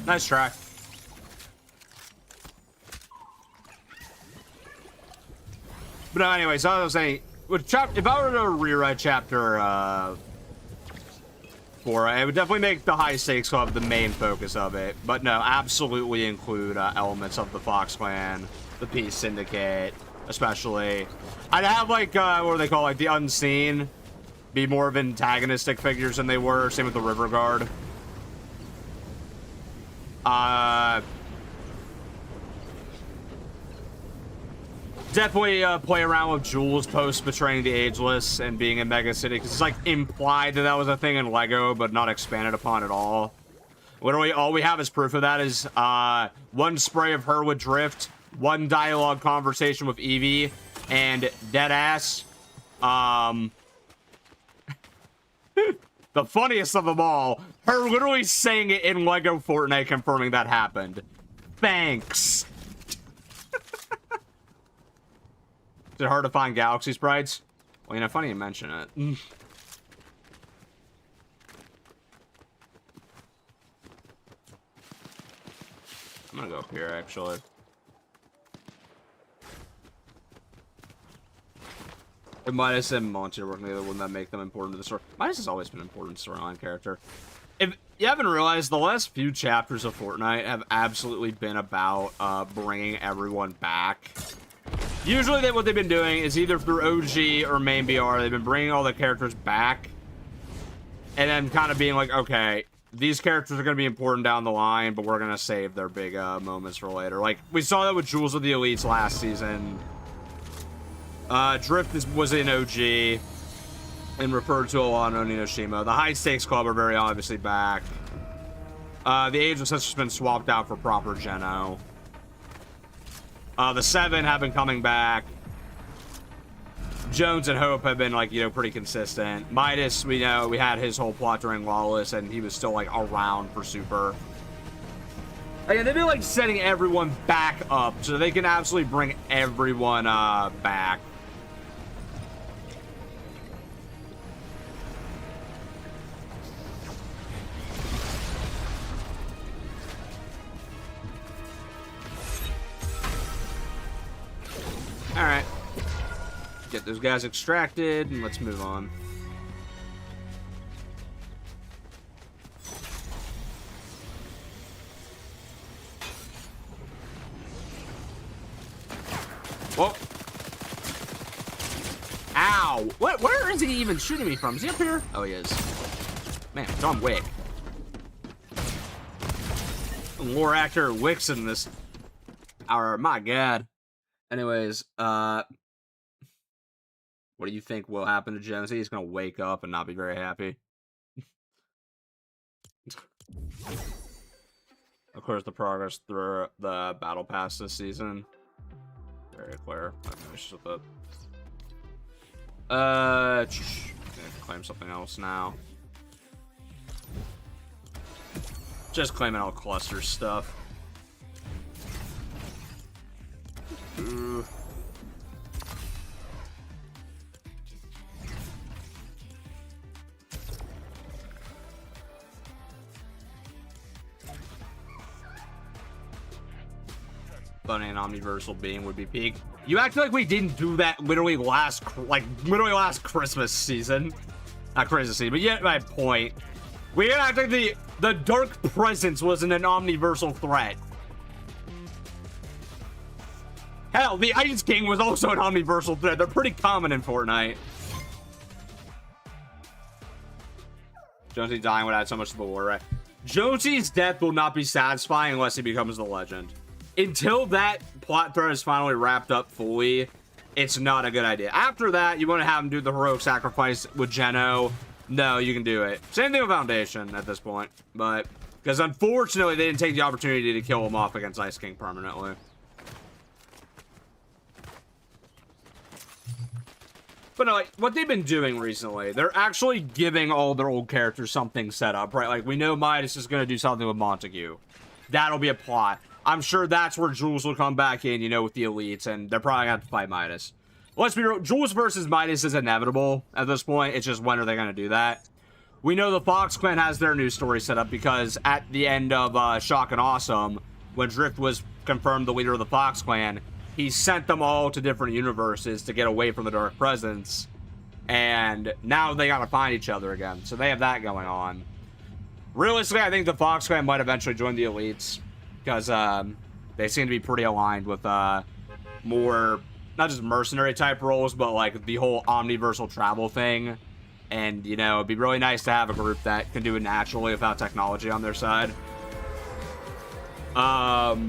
S1: Nice try. But no, anyways, I was saying, if I were to rewrite Chapter 4, it would definitely make the High Stakes Club the main focus of it. But no, absolutely include elements of the Fox Clan, the Peace Syndicate, especially. I'd have, like, what do they call, like, the Unseen be more of antagonistic figures than they were. Same with the River Guard. Definitely play around with Jules post betraying the Ageless and being in Mega City, because it's like implied that that was a thing in Lego, but not expanded upon at all. Literally, all we have as proof of that is one spray of her with Drift, one dialogue conversation with Evie, and Deadass. The funniest of them all, her literally saying it in Lego Fortnite, confirming that happened. Thanks. Is it hard to find Galaxy Sprites? Well, you know, funny you mention it. I'm gonna go up here, actually. If Midas and Monty are working together, wouldn't that make them important to the story? Midas has always been an important storyline character. If you haven't realized, the last few chapters of Fortnite have absolutely been about bringing everyone back. Usually what they've been doing is either through OG or main BR, they've been bringing all the characters back. And then kind of being like, okay, these characters are going to be important down the line, but we're going to save their big moments for later. Like, we saw that with Jules of the Elites last season. Drift was in OG and referred to a lot on Oninoshiima. The High Stakes Club are very obviously back. The Age of Such has been swapped out for proper Geno. The 7 have been coming back. Jones and Hope have been, like, you know, pretty consistent. Midas, we know, we had his whole plot during Lawless, and he was still, like, around for Super. Again, they've been, like, setting everyone back up so they can absolutely bring everyone back. Alright. Get those guys extracted, and let's move on. Whoa. Ow! What? Where is he even shooting me from? Is he up here? Oh, he is. Man, John Wick. Lore actor Wicks in this. My God. Anyways, what do you think will happen to Jonesy? He's gonna wake up and not be very happy. Of course, the progress through the battle pass this season. Very clear. I finished with it. I'm gonna claim something else now. Just claiming all cluster stuff. Ooh. Bunny and Omniversal Being would be peak. You act like we didn't do that literally last Christmas season. Not Christmas season, but yet my point. We act like the Dark Presence wasn't an Omniversal threat. Hell, the Ice King was also an Omniversal threat. They're pretty common in Fortnite. Jonesy dying would add so much to the war, right? Jonesy's death will not be satisfying unless he becomes the legend. Until that plot thread is finally wrapped up fully, it's not a good idea. After that, you want to have him do the heroic sacrifice with Geno. No, you can do it. Same thing with Foundation at this point. But, because unfortunately, they didn't take the opportunity to kill him off against Ice King permanently. But no, like, what they've been doing recently, they're actually giving all their old characters something set up, right? Like, we know Midas is going to do something with Montague. That'll be a plot. I'm sure that's where Jules will come back in, you know, with the elites, and they're probably going to have to fight Midas. Let's be real, Jules versus Midas is inevitable at this point. It's just when are they going to do that? We know the Fox Clan has their new story set up because at the end of Shock and Awesome, when Drift was confirmed the leader of the Fox Clan, he sent them all to different universes to get away from the Dark Presence. And now they got to find each other again. So they have that going on. Realistically, I think the Fox Clan might eventually join the elites. Because they seem to be pretty aligned with more, not just mercenary type roles, but like the whole omniversal travel thing. And, you know, it'd be really nice to have a group that can do it naturally without technology on their side. Also,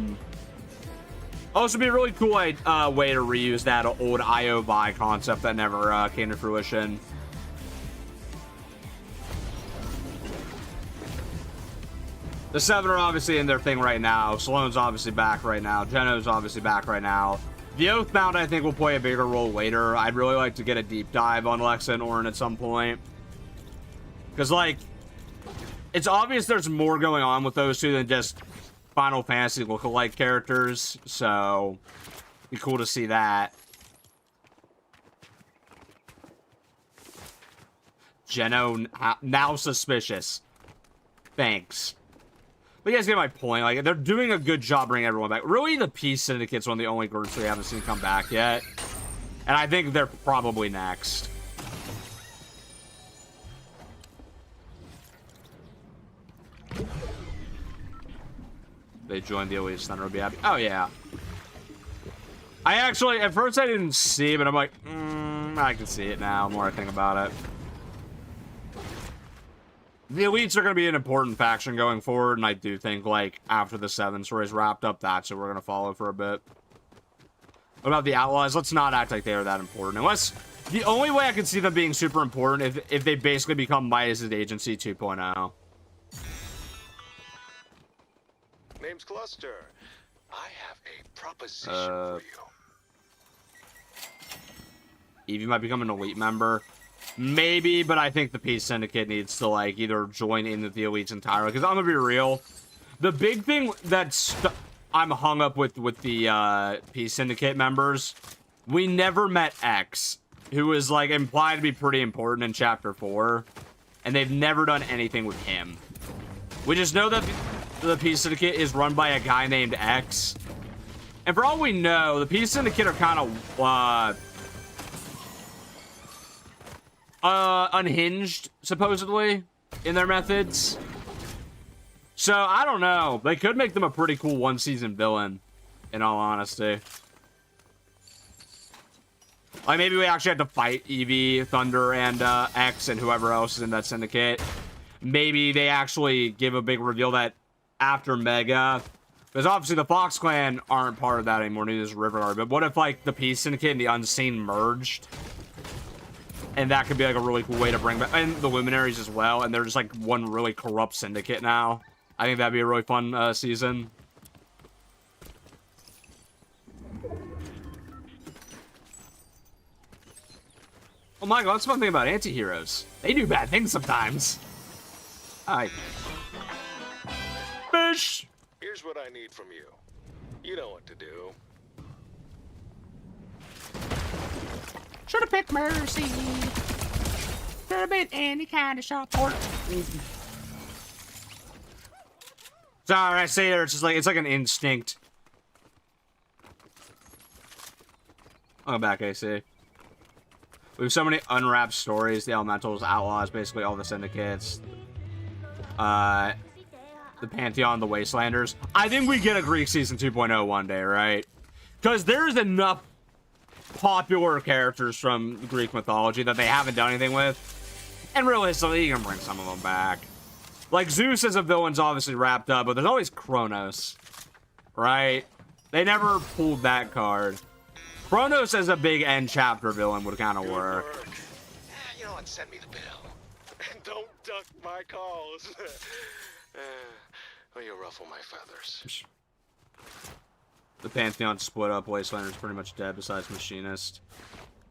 S1: be a really cool way to reuse that old IO buy concept that never came to fruition. The 7 are obviously in their thing right now. Sloane's obviously back right now. Geno's obviously back right now. The Oathbound, I think, will play a bigger role later. I'd really like to get a deep dive on Lexa and Orin at some point. Because, like, it's obvious there's more going on with those two than just Final Fantasy lookalike characters. So, it'd be cool to see that. Geno, now suspicious. Thanks. But you guys get my point. Like, they're doing a good job bringing everyone back. Really, the Peace Syndicate's one of the only groups we haven't seen come back yet. And I think they're probably next. They joined the Elite Center, would be happy. Oh, yeah. I actually, at first I didn't see, but I'm like, I can see it now, the more I think about it. The Elites are going to be an important faction going forward, and I do think, like, after the 7 story's wrapped up, that's what we're going to follow for a bit. What about the Outlaws? Let's not act like they are that important. Unless, the only way I can see them being super important if they basically become Midas's Agency 2.0.
S3: Name's Cluster. I have a proposition for you.
S1: Evie might become an Elite member. Maybe, but I think the Peace Syndicate needs to, like, either join in with the Elites entirely. Because I'm going to be real. The big thing that's I'm hung up with the Peace Syndicate members, we never met X, who was, like, implied to be pretty important in Chapter 4. And they've never done anything with him. We just know that the Peace Syndicate is run by a guy named X. And for all we know, the Peace Syndicate are kind of, unhinged, supposedly, in their methods. So, I don't know. They could make them a pretty cool one-season villain, in all honesty. Like, maybe we actually have to fight Eevee, Thunder, and X, and whoever else is in that syndicate. Maybe they actually give a big reveal that after Mega, because obviously the Fox Clan aren't part of that anymore, neither is Riverguard. But what if, like, the Peace Syndicate and the Unseen merged? And that could be, like, a really cool way to bring back, and the Luminaries as well, and they're just, like, one really corrupt syndicate now. I think that'd be a really fun season. Oh my god, that's one thing about anti-heroes. They do bad things sometimes. Alright. Fish!
S3: Here's what I need from you. You know what to do.
S1: Should've picked Mercy. Should've been any kind of support. Sorry, I say it, it's just like, it's like an instinct. I'll go back, AC. We have so many unwrapped stories, the Elementals, Outlaws, basically all the syndicates. The Pantheon, the Wastelanders. I think we get a Greek Season 2.0 one day, right? Because there's enough popular characters from Greek mythology that they haven't done anything with. And realistically, you can bring some of them back. Like, Zeus as a villain's obviously wrapped up, but there's always Kronos, right? They never pulled that card. Kronos as a big end chapter villain would kind of work.
S3: You know what? Send me the bill. And don't duck my calls. Or you'll ruffle my feathers.
S1: The Pantheon split up. Wastelander's pretty much dead besides Machinist.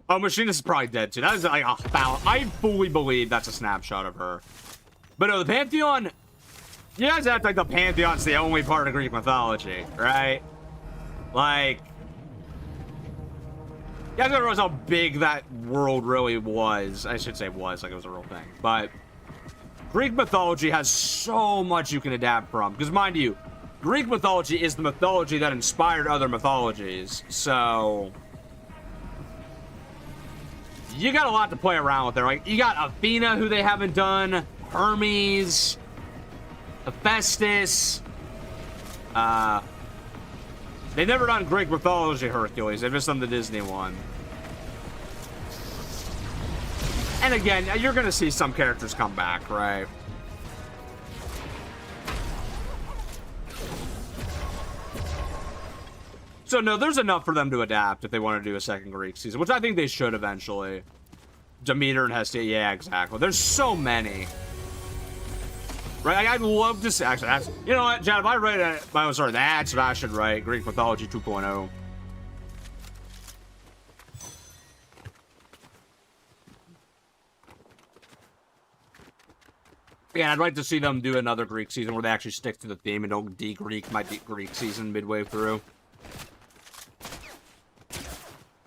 S1: Oh, Machinist is probably dead too. That is like a foul. I fully believe that's a snapshot of her. But no, the Pantheon... You guys act like the Pantheon's the only part of Greek mythology, right? Like... You guys gotta realize how big that world really was. I should say was, like it was a real thing. But... Greek mythology has so much you can adapt from. Because mind you, Greek mythology is the mythology that inspired other mythologies. So... You got a lot to play around with there. Like, you got Athena, who they haven't done... Hermes, Hephaestus, they've never done Greek mythology Hercules, they've just done the Disney one. And again, you're gonna see some characters come back, right? So no, there's enough for them to adapt if they want to do a second Greek season, which I think they should eventually. Demeter and Hestia, yeah, exactly. There's so many. Right, I'd love to see, actually, that's, you know what, Chad, if I write that's what I should write, Greek Mythology 2.0. Yeah, I'd like to see them do another Greek season where they actually stick to the theme and don't de-Greek my Greek season midway through.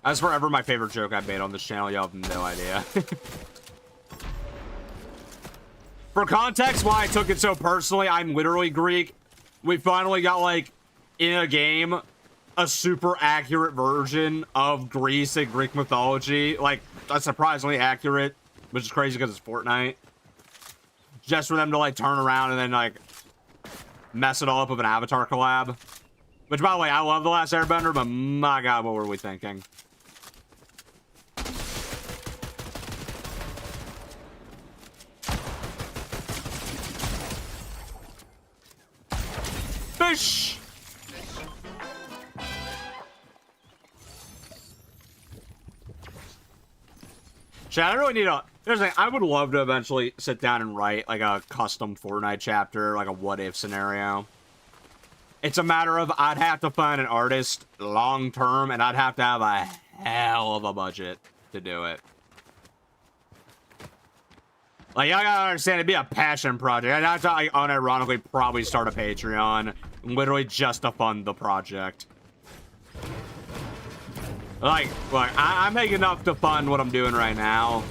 S1: That's forever my favorite joke I've made on this channel, y'all have no idea. For context, why I took it so personally, I'm literally Greek. We finally got, like, in a game, a super accurate version of Greece and Greek mythology. Like, that's surprisingly accurate, which is crazy because it's Fortnite. Just for them to, like, turn around and then, like, mess it all up with an Avatar collab. Which, by the way, I love The Last Airbender, but my god, what were we thinking? Fish! Chat, I really need a... Here's the thing, I would love to eventually sit down and write, like, a custom Fortnite chapter, like a what-if scenario. It's a matter of I'd have to find an artist long-term, and I'd have to have a hell of a budget to do it. Like, I gotta understand, it'd be a passion project. I'd have to, like, unironically probably start a Patreon, literally just to fund the project. Like, look, I'm making enough to fund what I'm doing right now.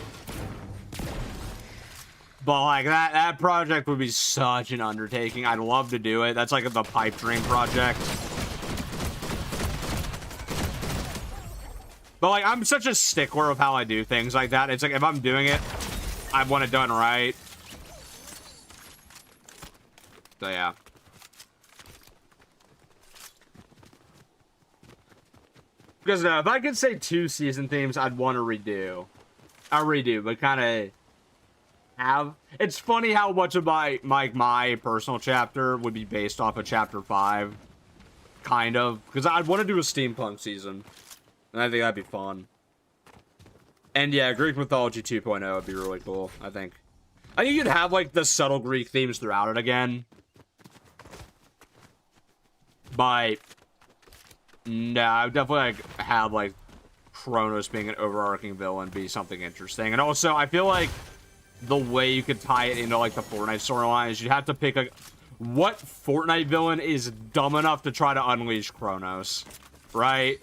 S1: But, like, that project would be such an undertaking. I'd love to do it. That's, like, the pipe dream project. But, like, I'm such a stickler of how I do things like that. It's like, if I'm doing it, I want it done right. So, yeah. Because if I could say 2 season themes I'd want to redo. I'll redo, but kind of have. It's funny how much of my personal chapter would be based off of chapter 5. Kind of. Because I'd want to do a steampunk season. And I think that'd be fun. And yeah, Greek mythology 2.0 would be really cool, I think. I think you'd have, like, the subtle Greek themes throughout it again. But no, I would definitely, like, have, like, Kronos being an overarching villain be something interesting. And also, I feel like the way you could tie it into, like, the Fortnite storyline is you'd have to pick a... What Fortnite villain is dumb enough to try to unleash Kronos? Right?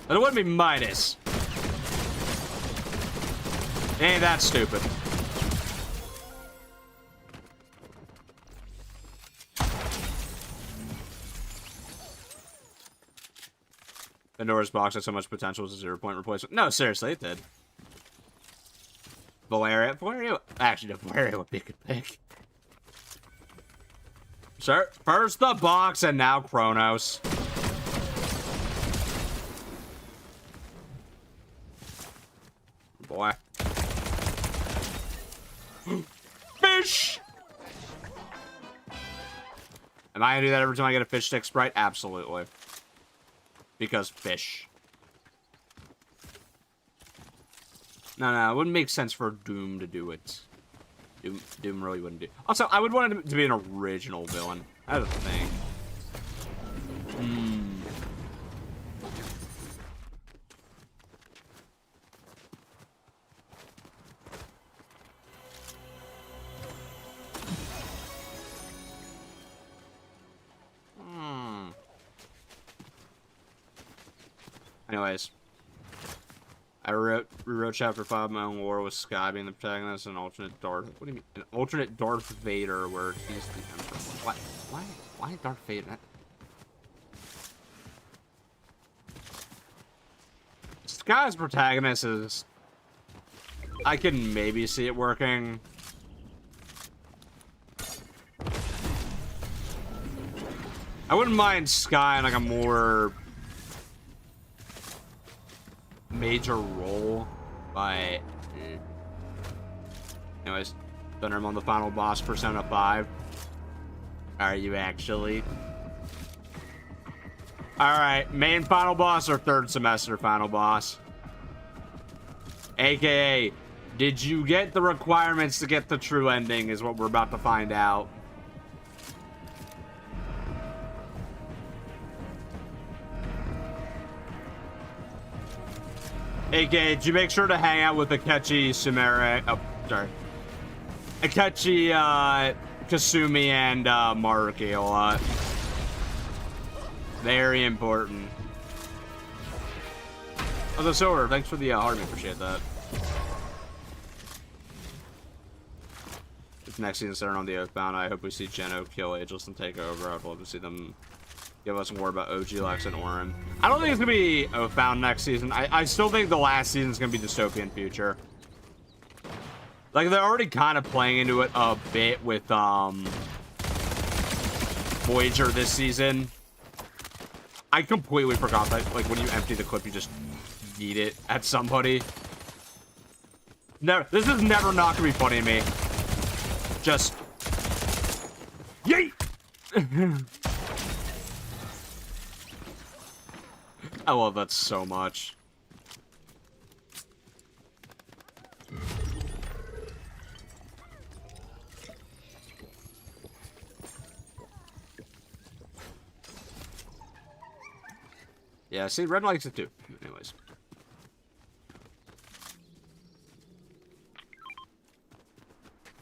S1: And it wouldn't be Midas. Ain't that stupid. Pandora's box has so much potential as a 0-point replacement. No, seriously, it did. Valeria. Actually, Valeria would be a good pick. Sir, first the box and now Kronos. Boy. Fish! Am I gonna do that every time I get a fish stick sprite? Absolutely. Because fish. No, it wouldn't make sense for Doom to do it. Doom really wouldn't do. Also, I would want it to be an original villain. That's a thing. Anyways, I rewrote chapter 5 of my own war with Sky being the protagonist and alternate Darth. What do you mean? An alternate Darth Vader where he's the Emperor. What? Why Darth Vader? Sky's protagonist is... I can maybe see it working. I wouldn't mind Sky in like a more major role, but anyways, Thunder, I'm on the final boss, Persona 5. Are you actually? Alright, main final boss or third semester final boss? AKA, did you get the requirements to get the true ending is what we're about to find out. AKA, did you make sure to hang out with Akechi Sumere? Oh, sorry. Akechi, Kasumi, and Maruki a lot. Oh, the Silver, thanks for the heart. I appreciate that. If next season starting on the Oathbound, I hope we see Geno kill Ageless and take over. I'd love to see them give us more about OG Lex and Orin. I don't think it's gonna be Oathbound next season. I still think the last season's gonna be Dystopian Future. Like, they're already kind of playing into it a bit with Voyager this season. I completely forgot that, like, when you empty the clip, you just yeet it at somebody. Never, this is never not gonna be funny to me. Just yeet. I love that so much. Yeah, see, Red likes it too. Anyways.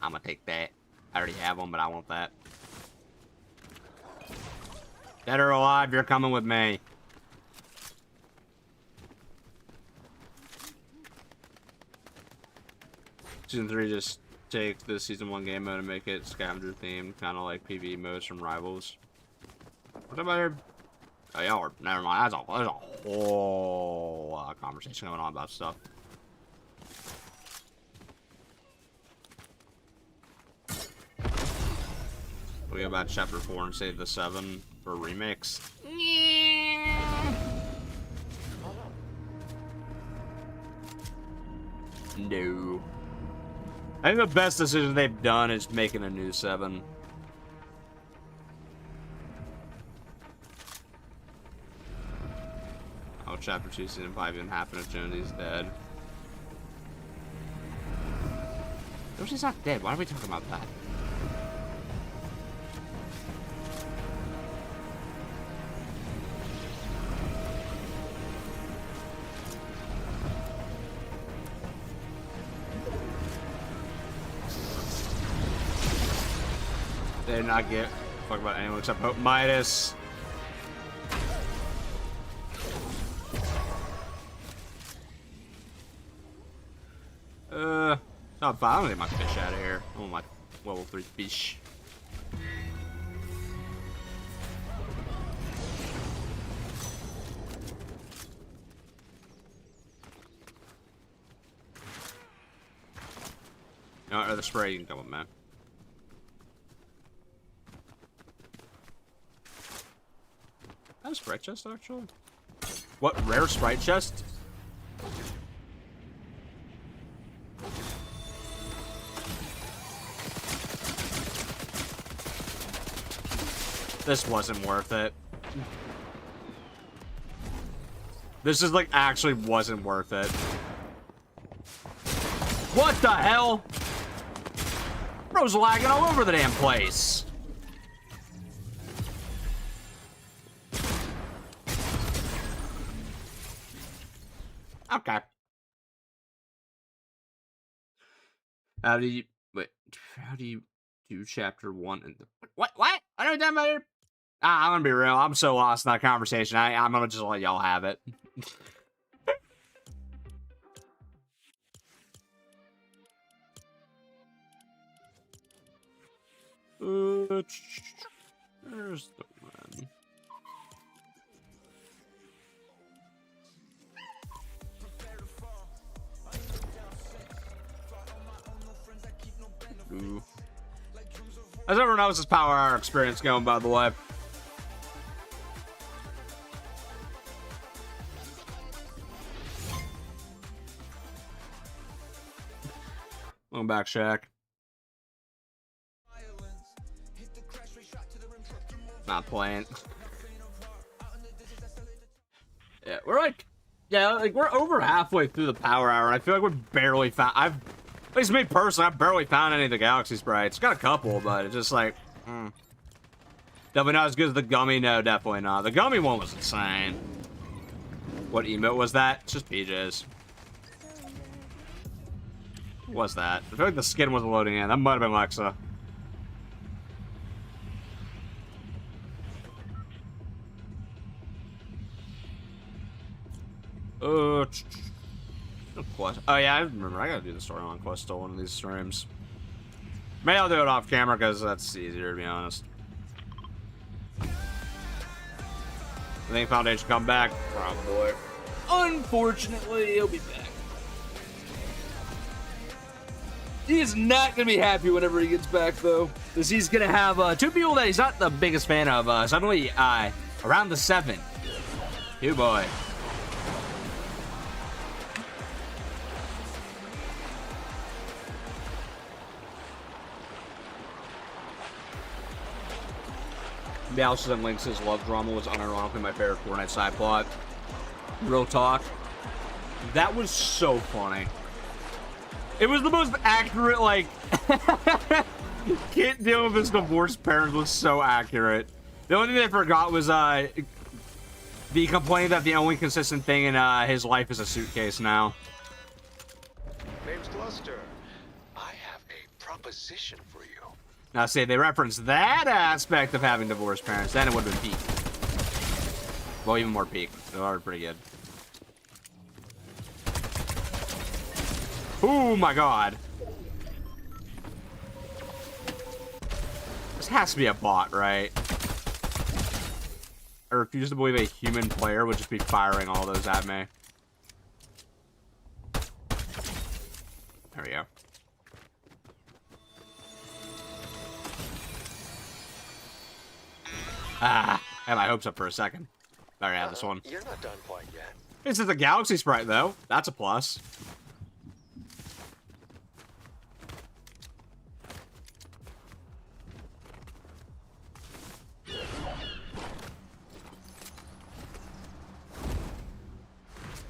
S1: I'm gonna take that. I already have one, but I want that. Dead or alive, you're coming with me. Season 3 just takes the Season 1 game mode and make it scavenger themed, kind of like PvE modes from Rivals. What about here? Oh, y'all are, never mind. There's a whole lot of conversation going on about stuff. We go back to Chapter 4 and save the 7 for remix. No. I think the best decision they've done is making a new 7. Oh, Chapter 2 Season 5 didn't happen if Jonesy's dead. No, she's not dead. Why are we talking about that? They did not get fuck about anyone except Hope Midas. Top 5. I'm gonna get my fish out of here. I want my level 3 fish. No, the spray, you can come with, man. That's a Sprite chest, actually. What, rare Sprite chest? This wasn't worth it. This is like actually wasn't worth it. What the hell? Bro's lagging all over the damn place. Okay. How do you do chapter 1 and the what? I don't know that matter. I'm gonna be real. I'm so lost in that conversation. I'm gonna just let y'all have it. There's the one. Ooh. How's everyone else's power hour experience going, by the way? Welcome back, Shaq. Not playing. Yeah, we're over halfway through the power hour. I feel like we've barely found. At least me personally, I've barely found any of the Galaxy Sprites. Got a couple, but it's just like, definitely not as good as the gummy. No, definitely not. The gummy one was insane. What emote was that? It's just PJs. What was that? I feel like the skin wasn't loading in. That might have been Lexa. Quest. Oh yeah, I remember. I gotta do the story on quest still one of these streams. Maybe I'll do it off camera because that's easier, to be honest. I think Foundation come back. Probably. Unfortunately, he'll be back. He is not gonna be happy whenever he gets back, though, because he's gonna have two people that he's not the biggest fan of. Suddenly, around the 7. Oh boy. Meowsis and Lynx's love drama was unironically my favorite Fortnite side plot. Real talk. That was so funny. It was the most accurate, like... Kid dealing with his divorced parents was so accurate. The only thing they forgot was, the complaint that the only consistent thing in, his life is a suitcase now.
S3: Name's Gluster. I have a proposition for you.
S1: Now, see, they referenced that aspect of having divorced parents, then it would have been peak. Well, even more peak. They were pretty good. Oh my god. This has to be a bot, right? I refuse to believe a human player would just be firing all those at me. There we go. Ah, I had my hopes up for a second. There I have this one.
S3: You're not done quite yet.
S1: This is a GALAXY Sprite, though. That's a plus.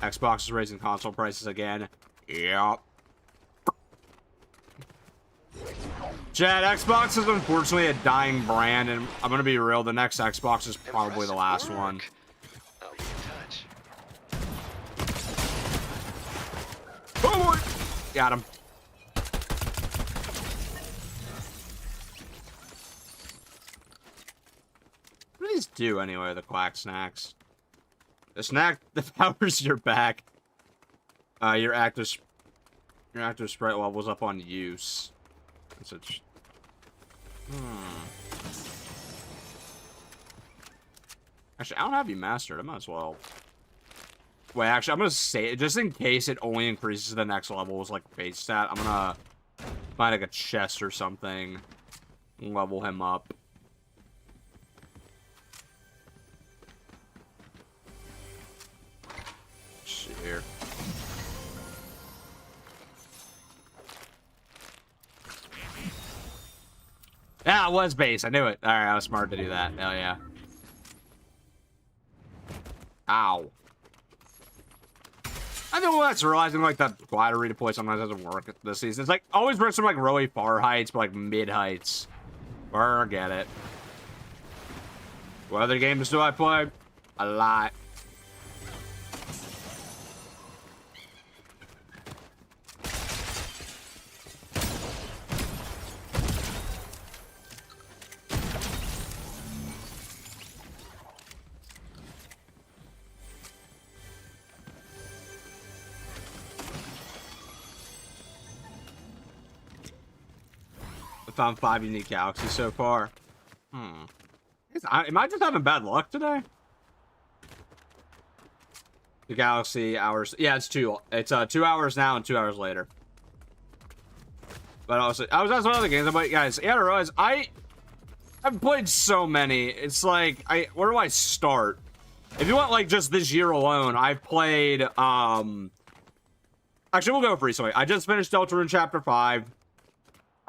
S1: Xbox is raising console prices again. Yep. Chad, Xbox is unfortunately a dying brand, and I'm gonna be real, the next Xbox is probably the last one.
S3: I'll be in touch.
S1: Oh boy! Got him. What do these do anyway, the quack snacks? The snack that powers your back. Your active sprite level's up on use. Such. Actually, I don't have you mastered. I might as well. Wait, actually, I'm gonna say it just in case it only increases the next level as like base stat. I'm gonna find like a chest or something and level him up. Let's see here. Yeah, it was base. I knew it. Alright, I was smart to do that. Hell yeah. Ow. I think that's realizing, like, that glider redeploy sometimes doesn't work this season. It's like, always works from, like, really far heights, but, like, mid heights. Forget it. What other games do I play? A lot. Found 5 unique galaxies so far. Am I just having bad luck today? The galaxy hours. Yeah, it's 2. It's 2 hours now and 2 hours later. But also, I was asking other games. I'm like, guys, you gotta realize I've played so many. It's like, where do I start? If you want like just this year alone, I've played. Actually, we'll go for recently. I just finished Deltarune Chapter 5.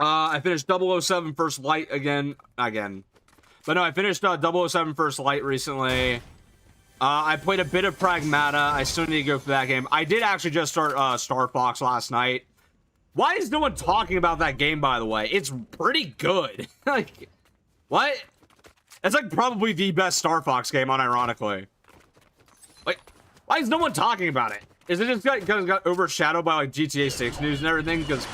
S1: I finished 007 First Light again. But no, I finished 007 First Light recently. I played a bit of Pragmata. I still need to go for that game. I did actually just start Star Fox last night. Why is no one talking about that game, by the way? It's pretty good. Like, what? It's like probably the best Star Fox game, unironically. Like, why is no one talking about it? Is it just because it got overshadowed by like GTA 6 news and everything? Because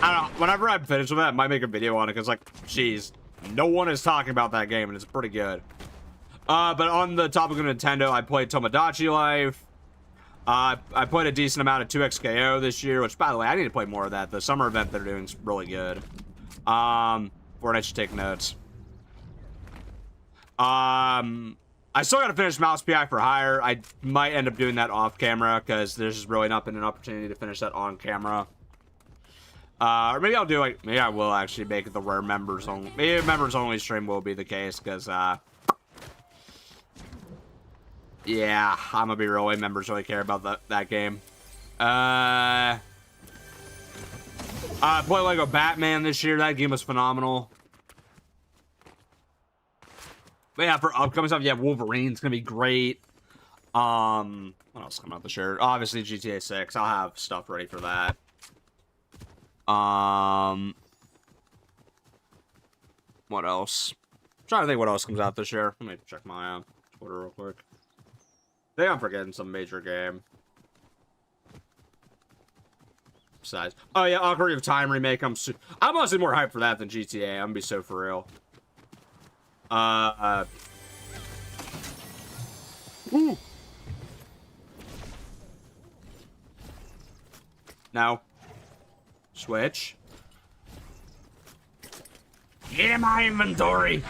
S1: I don't know, whenever I'm finished with that, I might make a video on it, because, like, jeez, no one is talking about that game, and it's pretty good. But on the topic of Nintendo, I played Tomodachi Life. I played a decent amount of 2XKO this year, which, by the way, I need to play more of that. The summer event they're doing is really good. Fortnite should take notes. I still got to finish Mouse PI for Hire. I might end up doing that off camera because there's just really not been an opportunity to finish that on camera. Or maybe I'll do like, maybe I will actually make it the rare members only. Maybe a members only stream will be the case because, yeah, I'm gonna be really, members really care about that game. I played Lego Batman this year. That game was phenomenal. But yeah, for upcoming stuff, yeah, Wolverine's gonna be great. What else coming out this year? Obviously GTA 6. I'll have stuff ready for that. What else? I'm trying to think what else comes out this year. Let me check my Twitter real quick. I think I'm forgetting some major game. Besides, oh yeah, Ocarina of Time remake. I'm honestly more hyped for that than GTA. I'm gonna be so for real. Ooh. No. Switch. Get in my inventory.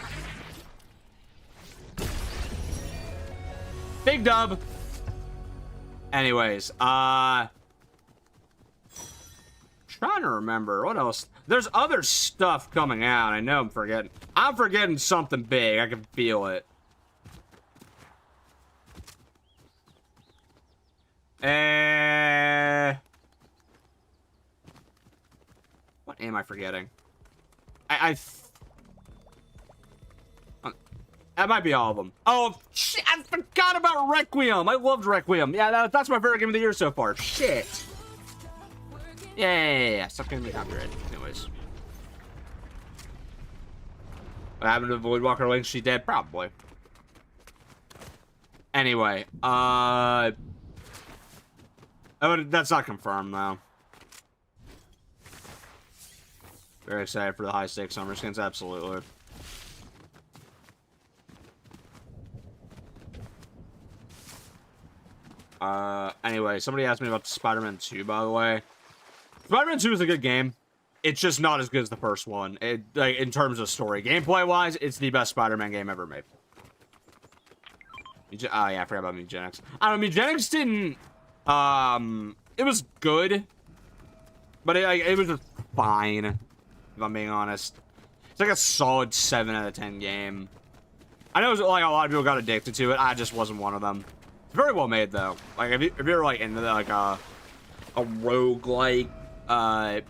S1: Big dub. Anyways, trying to remember what else. There's other stuff coming out. I know I'm forgetting. I'm forgetting something big. I can feel it. What am I forgetting? That might be all of them. Oh, shit, I forgot about Requiem. I loved Requiem. Yeah, that's my favorite game of the year so far. Shit. Yeah. Stop getting me copyright. Anyways. What happened to Voidwalker Link? She dead? Probably. Anyway, that's not confirmed, though. Very excited for the high stakes summer skins, absolutely. Anyway, somebody asked me about Spider-Man 2, by the way. Spider-Man 2 is a good game. It's just not as good as the first one. Like, in terms of story. Gameplay-wise, it's the best Spider-Man game ever made. Oh, yeah, I forgot about Mugenics. I don't know, Mugenics didn't... it was good. But it was just fine, if I'm being honest. It's like a solid 7 out of 10 game. I know like a lot of people got addicted to it. I just wasn't one of them. It's very well made, though. Like, if you're like into like a roguelike, not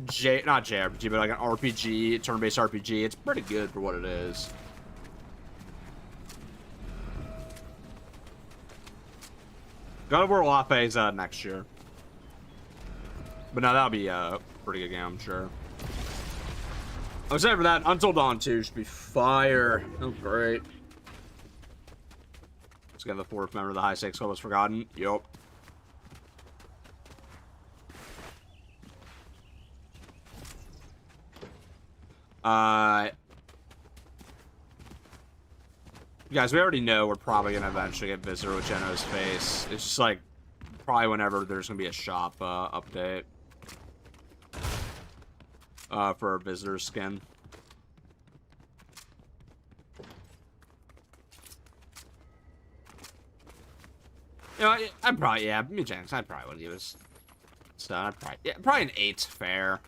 S1: JRPG, but like an RPG, turn-based RPG, it's pretty good for what it is. God of War Lafe is next year. But no, that'll be a pretty good game, I'm sure. I'm excited for that. Until Dawn 2 should be fire. Oh, great. Let's get the fourth member of the High Stakes Club was forgotten. Yup. Guys, we already know we're probably going to eventually get Visitor with Geno's face. It's just like, probably whenever there's going to be a shop update. For a Visitor skin. You know, I'd probably, yeah, me chance. I probably wouldn't give us stuff. Probably an 8's fair.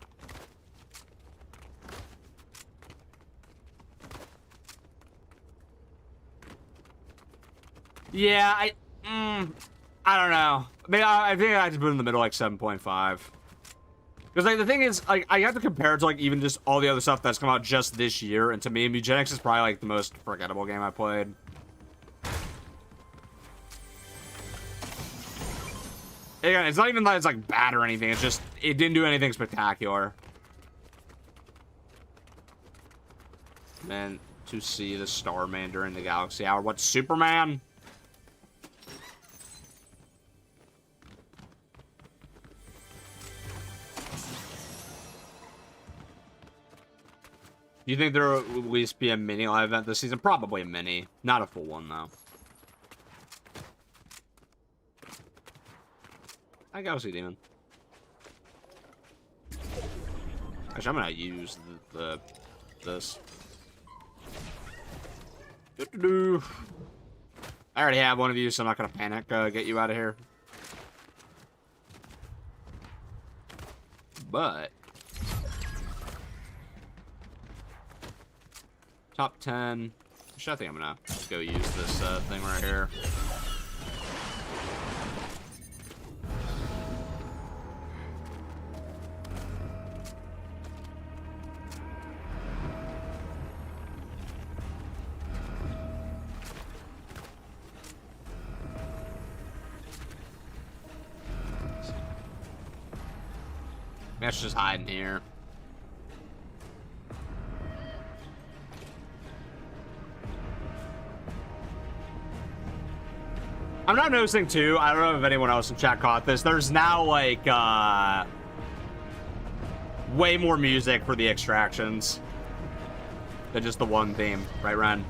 S1: Yeah, I don't know. I mean, I think I have to put it in the middle, like 7.5. Because, like, the thing is, like, I have to compare it to, like, even just all the other stuff that's come out just this year. And to me, Mugenics is probably, like, the most forgettable game I played. Again, it's not even that it's, like, bad or anything. It's just, it didn't do anything spectacular. Man, to see the Starman during the Galaxy Hour. What, Superman? Do you think there will at least be a mini live event this season? Probably a mini. Not a full one, though. I Galaxy Demon. Actually, I'm gonna use this. I already have one of you, so I'm not gonna panic. Get you out of here. But top 10. Actually, I think I'm gonna go use this thing right here. Let's just hide in here. I'm not noticing too. I don't know if anyone else in chat caught this. There's now like way more music for the extractions than just the one theme, right, Ren?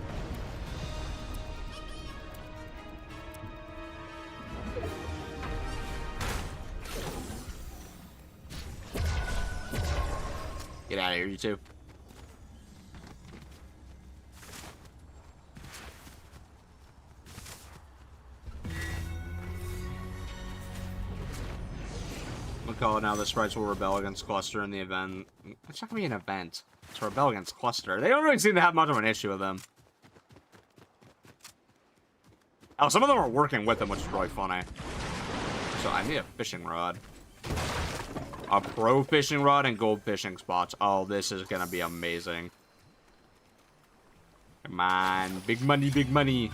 S1: Get out of here, you two. We'll call it now. The sprites will rebel against Cluster in the event. It's not gonna be an event. It's a rebel against Cluster. They don't really seem to have much of an issue with them. Oh, some of them are working with them, which is really funny. So I need a fishing rod. A pro fishing rod and gold fishing spots. Oh, this is gonna be amazing. Come on. Big money, big money.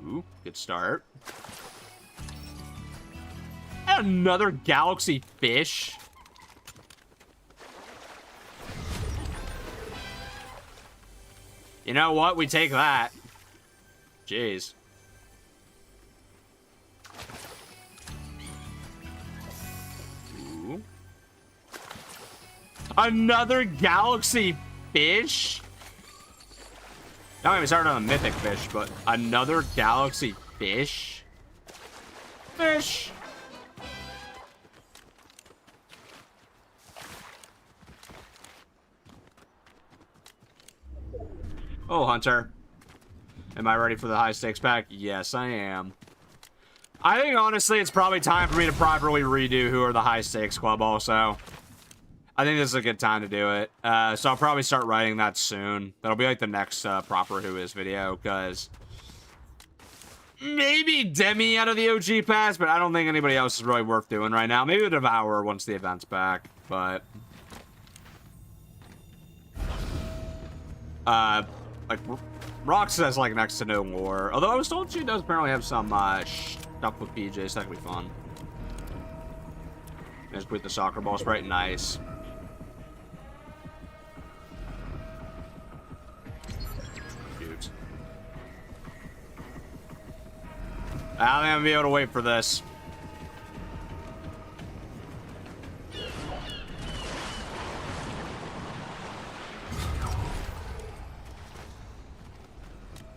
S1: Ooh, good start. Another galaxy fish. You know what? We take that. Jeez. Ooh. Another galaxy fish? Not even started on a mythic fish, but another galaxy fish? Fish! Oh, Hunter. Am I ready for the high stakes pack? Yes, I am. I think, honestly, it's probably time for me to properly redo Who Are the High Stakes Club also. I think this is a good time to do it. So I'll probably start writing that soon. That'll be like the next proper Who Is video, because maybe Demi out of the OG pass, but I don't think anybody else is really worth doing right now. Maybe the Devourer once the event's back, but like Rox says like next to no lore. Although I was told she does apparently have some stuff with PJ, so that could be fun. Just put the soccer ball sprite, nice. Shoot. I don't think I'm gonna be able to wait for this.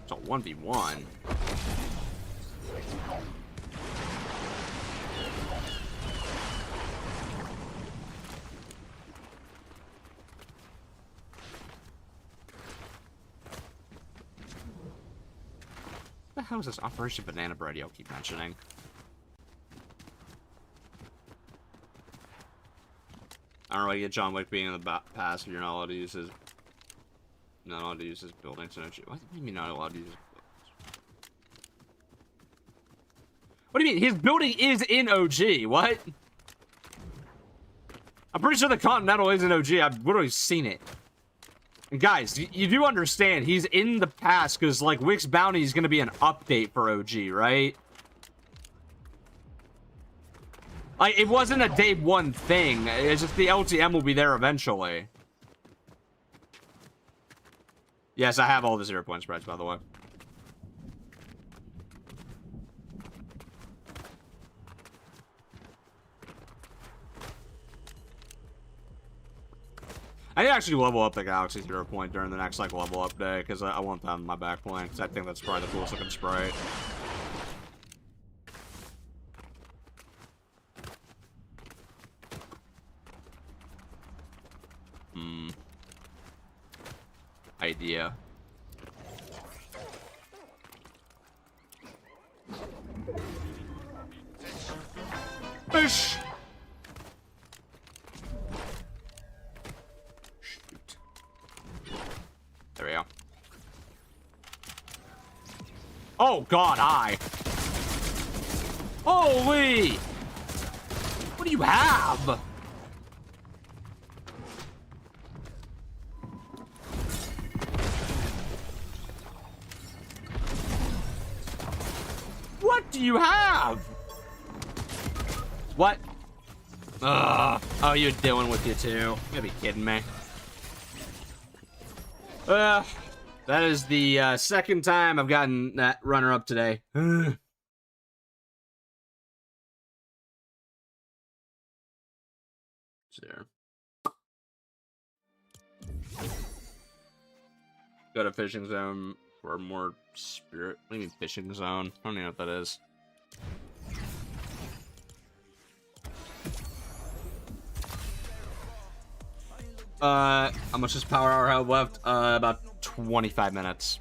S1: It's a 1v1. What the hell is this Operation Banana Bread y'all keep mentioning? I don't really get John Wick being in the past if you're not allowed to use his... Not allowed to use his buildings. What do you mean not allowed to use his buildings? What do you mean? His building is in OG. What? I'm pretty sure the Continental is in OG. I've literally seen it. And guys, you do understand he's in the past because, like, Wick's Bounty is going to be an update for OG, right? Like, it wasn't a day one thing. It's just the LTM will be there eventually. Yes, I have all the 0 point spreads, by the way. I need to actually level up the Galaxy 0 point during the next, like, level up day, because I want that in my back plan, because I think that's probably the coolest looking sprite. idea. Fish! Shoot. There we go. Oh god, hi. Holy! What do you have? What do you have? What? Oh, you're dealing with you too. You gotta be kidding me. That is the second time I've gotten that runner-up today. There. Go to fishing zone for more spirit. What do you mean fishing zone? I don't even know what that is. How much does Power Hour have left? About 25 minutes.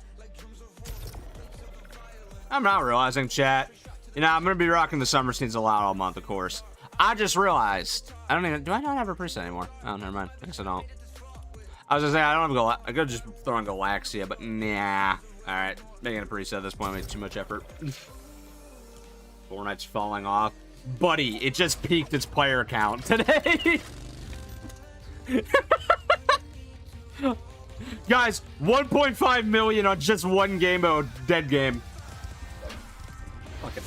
S1: I'm not realizing, chat. You know, I'm gonna be rocking the summer scenes a lot all month, of course. I just realized. I don't even. Do I not have a preset anymore? Oh, never mind. I guess I don't. I was gonna say I don't have I could just throw on GALAXY, but nah. All right, making a preset at this point made too much effort. Fortnite's falling off, buddy. It just peaked its player count today. Guys, 1.5 million on just one game mode. Dead game. Fucking.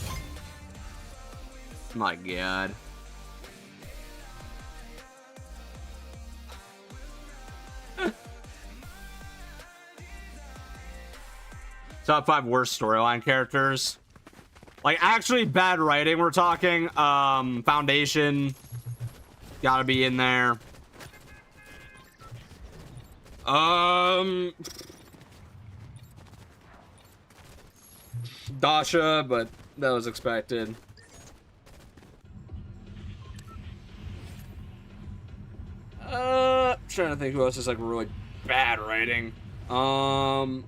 S1: My god. Top 5 worst storyline characters. Like, actually bad writing, we're talking. Foundation. Gotta be in there. Dasha, but that was expected. Trying to think who else is like really bad writing. None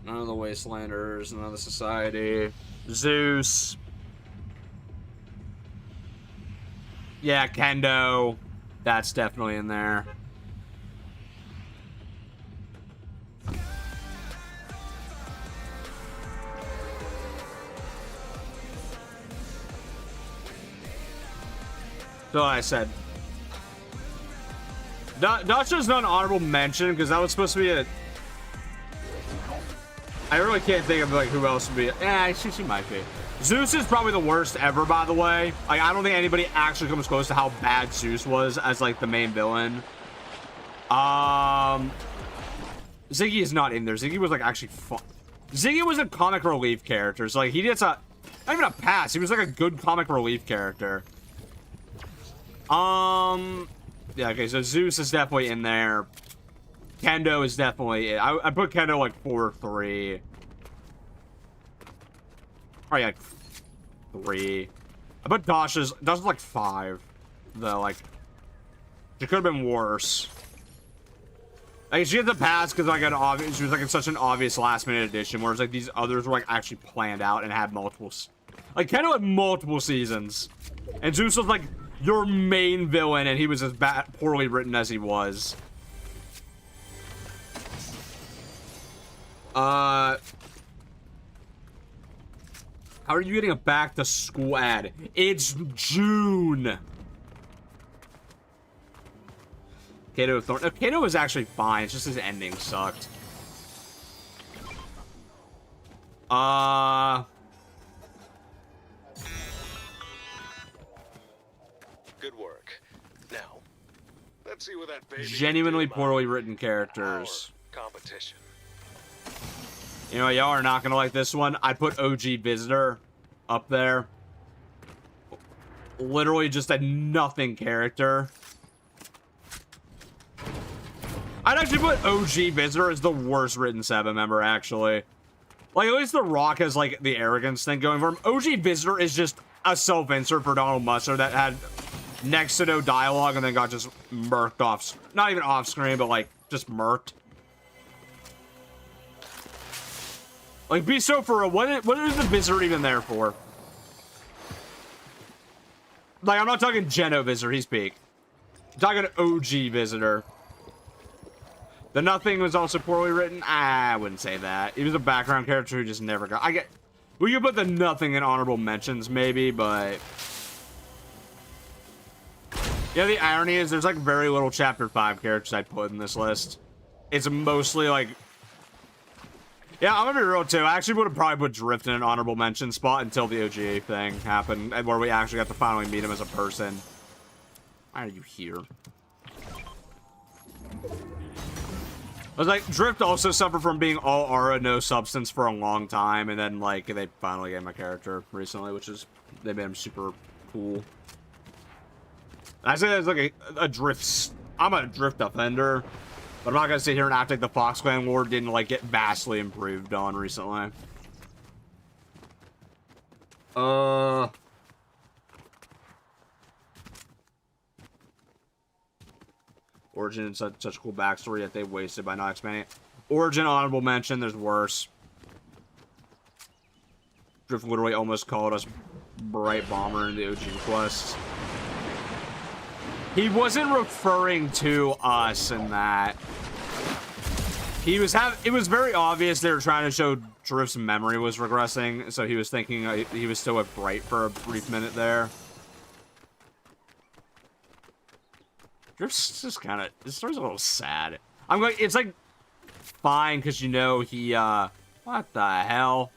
S1: of the Wastelanders, none of the Society. Zeus. Yeah, Kendo. That's definitely in there. So I said. Dasha's not an honorable mention because that was supposed to be a. I really can't think of like who else would be. Yeah, she might be. Zeus is probably the worst ever, by the way. Like, I don't think anybody actually comes close to how bad Zeus was as like the main villain. Ziggy is not in there. Ziggy was like actually fun. Ziggy was a comic relief character. So like he gets a not even a pass. He was like a good comic relief character. Yeah, okay, so Zeus is definitely in there. Kendo is definitely it. I put Kendo like 4-3. Oh yeah, like 3. I put Dasha's like 5. Though, like, it could have been worse. Like, she had the pass because like she was like in such an obvious last minute addition, whereas like these others were like actually planned out and had multiple. Like Kendo had multiple seasons, and Zeus was like your main villain, and he was as poorly written as he was. How are you getting a back to school ad? It's June. Kato Thorn. No, Kato was actually fine. It's just his ending sucked.
S3: Good work. Now, let's see what that baby
S1: genuinely
S3: can do
S1: poorly
S3: about
S1: written characters.
S3: our competition.
S1: You know, y'all are not gonna like this one. I put OG Visitor up there. Literally just a nothing character. I'd actually put OG Visitor as the worst written 7 member, actually. Like, at least The Rock has, like, the arrogance thing going for him. OG Visitor is just a self-insert for Donald Mustard that had next to no dialogue and then got just murked off. Not even off screen, but like just murked. Like, be so for real. What is the visitor even there for? Like, I'm not talking Geno visitor. He's peak. I'm talking OG visitor. The Nothing was also poorly written. I wouldn't say that. He was a background character who just never got. We could put the Nothing in honorable mentions, maybe, but yeah. The irony is, there's like very little Chapter 5 characters I'd put in this list. It's mostly like. Yeah, I'm gonna be real too. I actually would have probably put Drift in an honorable mention spot until the OGA thing happened, and where we actually got to finally meet him as a person. Why are you here? I was like, Drift also suffered from being all aura, no substance for a long time, and then like they finally gave him a character recently, which is they made him super cool. I say it's like a Drift. I'm a Drift offender. But I'm not gonna sit here and act like the Fox Clan War didn't like get vastly improved on recently. Origin and such a cool backstory that they wasted by not expanding it. Origin honorable mention. There's worse. Drift literally almost called us Bright Bomber in the OG quest. He wasn't referring to us in that. It was very obvious they were trying to show Drift's memory was regressing, so he was thinking he was still with Bright for a brief minute there. Drift's just kind of, this story's a little sad. I'm going, it's like fine because you know he what the hell?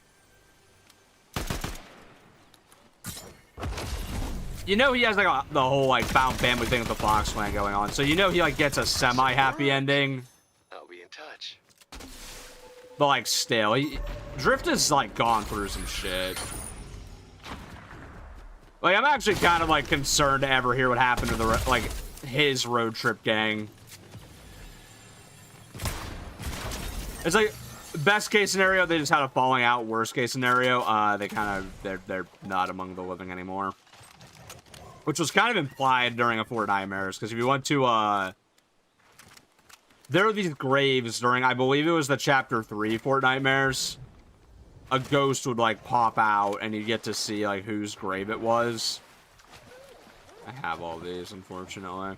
S1: You know he has like the whole like found family thing with the Fox Clan going on, so you know he like gets a semi-happy ending.
S3: I'll be in touch.
S1: But like still, Drift has like gone through some shit. Like I'm actually kind of like concerned to ever hear what happened to the like his road trip gang. It's like best case scenario they just had a falling out. Worst case scenario, they're not among the living anymore. Which was kind of implied during a Fortnite, because if you went to, there are these graves during, I believe it was the Chapter 3 Fortnite. A ghost would, like, pop out, and you get to see, like, whose grave it was. I have all these, unfortunately.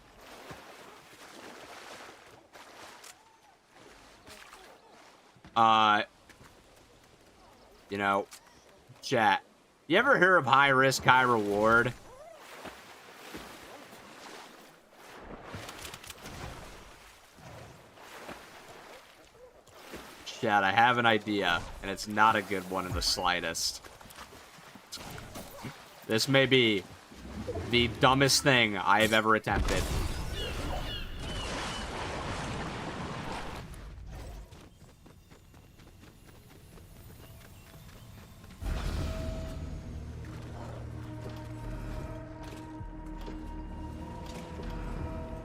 S1: You know, chat. You ever hear of high risk, high reward? Chat, I have an idea, and it's not a good one in the slightest. This may be the dumbest thing I have ever attempted.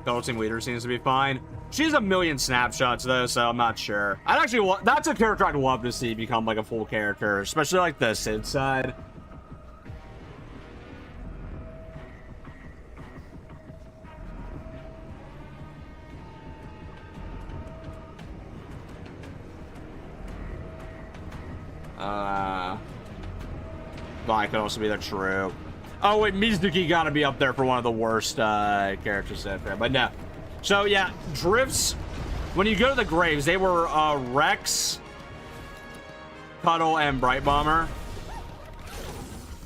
S1: Total Team Leader seems to be fine. She has a million snapshots though, so I'm not sure. I'd actually that's a character I'd love to see become like a full character, especially like the Sid side. That could also be the true. Oh wait, Mizuki gotta be up there for one of the worst characters out there, but no. So yeah, Drifts, when you go to the graves, they were Rex, Cuddle, and Bright Bomber,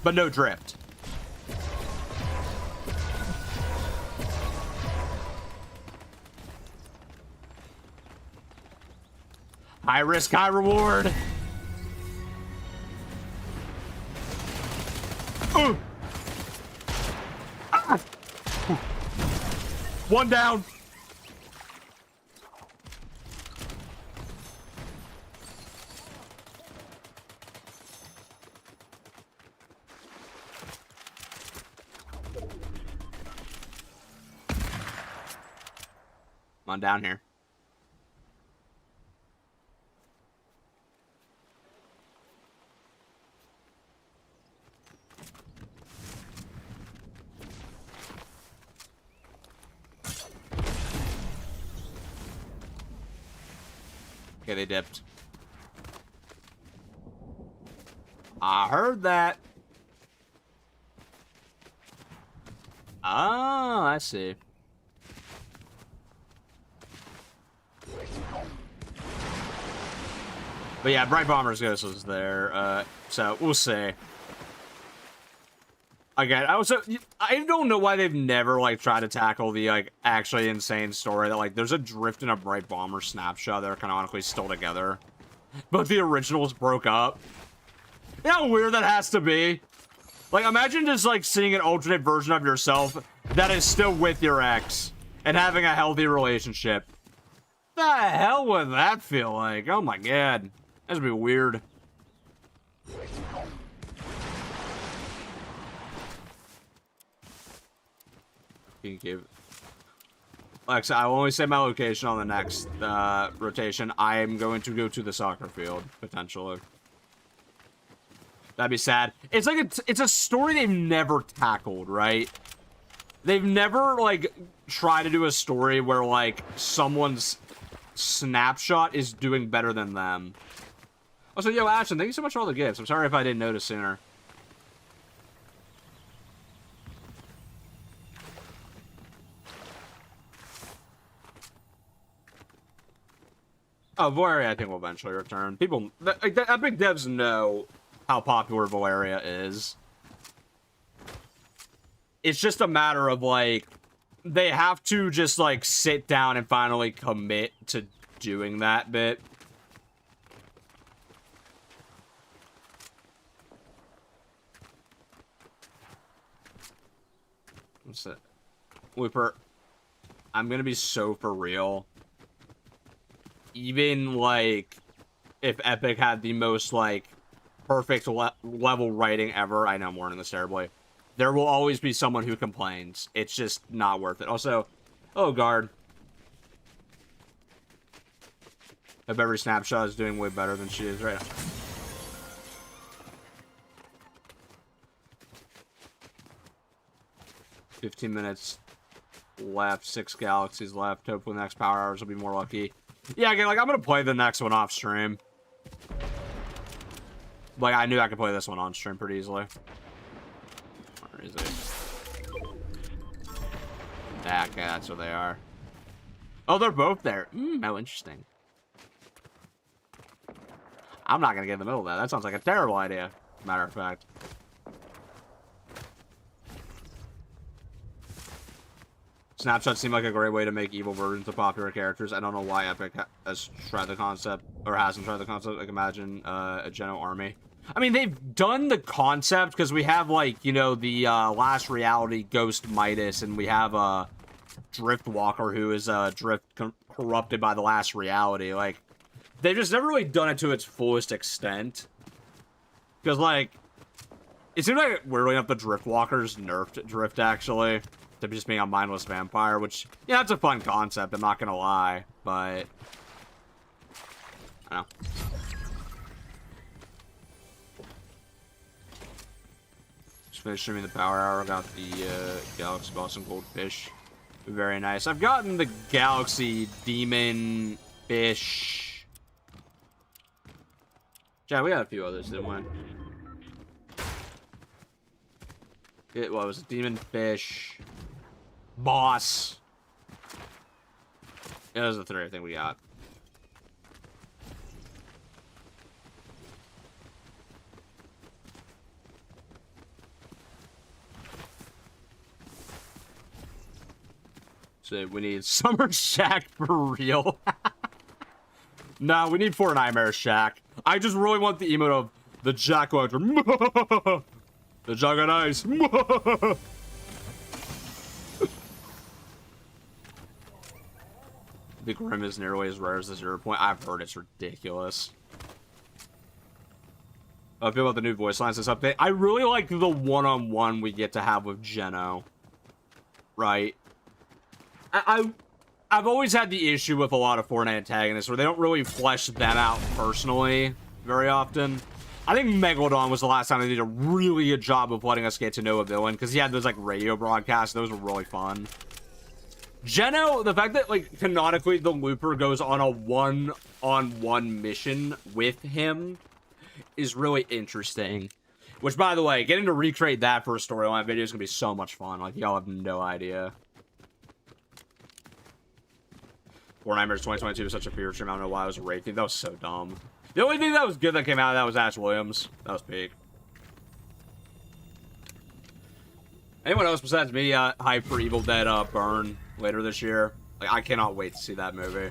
S1: but no Drift. High risk, high reward. Ah. One down. Come on down here. Okay, they dipped. I heard that. Oh, I see. But yeah, Bright Bomber's Ghost was there, so we'll see. Again, I don't know why they've never, like, tried to tackle the, like, actually insane story that, like, there's a Drift and a Bright Bomber snapshot that are canonically still together. But the originals broke up. You know how weird that has to be? Like, imagine just, like, seeing an alternate version of yourself that is still with your ex and having a healthy relationship. The hell would that feel like? Oh my god. That'd be weird. You can give... Alexa, I will only say my location on the next rotation. I am going to go to the soccer field, potentially. That'd be sad. It's like it's a story they've never tackled, right? They've never, like, tried to do a story where, like, someone's snapshot is doing better than them. Also, yo, Ashton, thank you so much for all the gifts. I'm sorry if I didn't notice sooner. Oh, Valeria, I think, will eventually return. People, Epic devs know how popular Valeria is. It's just a matter of, like, they have to just, like, sit down and finally commit to doing that bit. What's it? Whipper, I'm gonna be so for real. Even, like, if Epic had the most, like, perfect level writing ever, I know I'm warning this terribly, there will always be someone who complains. It's just not worth it. Also, oh, guard. Hope every snapshot is doing way better than she is right now. $15 minutes left, 6 galaxies left. Hopefully the next power hours will be more lucky. Yeah, again, like, I'm gonna play the next one off stream. Like, I knew I could play this one on stream pretty easily. Where is it? Okay, that's where they are. Oh, they're both there. How interesting. I'm not gonna get in the middle of that. That sounds like a terrible idea, matter of fact. Snapshots seem like a great way to make evil versions of popular characters. I don't know why Epic has tried the concept, or hasn't tried the concept. Like, imagine a Geno army. I mean, they've done the concept, because we have, like, you know, the Last Reality Ghost Midas, and we have a Drift Walker who is Drift corrupted by the Last Reality. Like, they've just never really done it to its fullest extent. Because, like, it seems like weirdly enough the Drift Walkers nerfed Drift, actually. To just being a mindless vampire, which, yeah, that's a fun concept, I'm not gonna lie, but I don't know. Just finished streaming the power hour, got the Galaxy Boston Goldfish. Very nice. I've gotten the Galaxy Demon Fish. Yeah, we got a few others, didn't we? It was Demon Fish. Boss. Yeah, those are the 3 I think we got. So we need Summer Shack for real. No, we need Four Nightmare Shack. I just really want the emote of the Jack-O-Lantern. The Jug of Ice. The Grim is nearly as rare as the 0 point. I've heard it's ridiculous. I feel about the new voice lines this update. I really like the one-on-one we get to have with Geno. Right? I've always had the issue with a lot of Fortnite antagonists where they don't really flesh them out personally very often. I think Megalodon was the last time they did a really good job of letting us get to know a villain, because he had those, like, radio broadcasts. Those were really fun. Geno, the fact that, like, canonically the Looper goes on a one-on-one mission with him is really interesting. Which, by the way, getting to recreate that for a storyline video is going to be so much fun. Like, y'all have no idea. Fortnite 2022 was such a fear stream. I don't know why I was raking. That was so dumb. The only thing that was good that came out of that was Ash Williams. That was peak. Anyone else besides me hyped for Evil Dead Burn later this year? Like, I cannot wait to see that movie.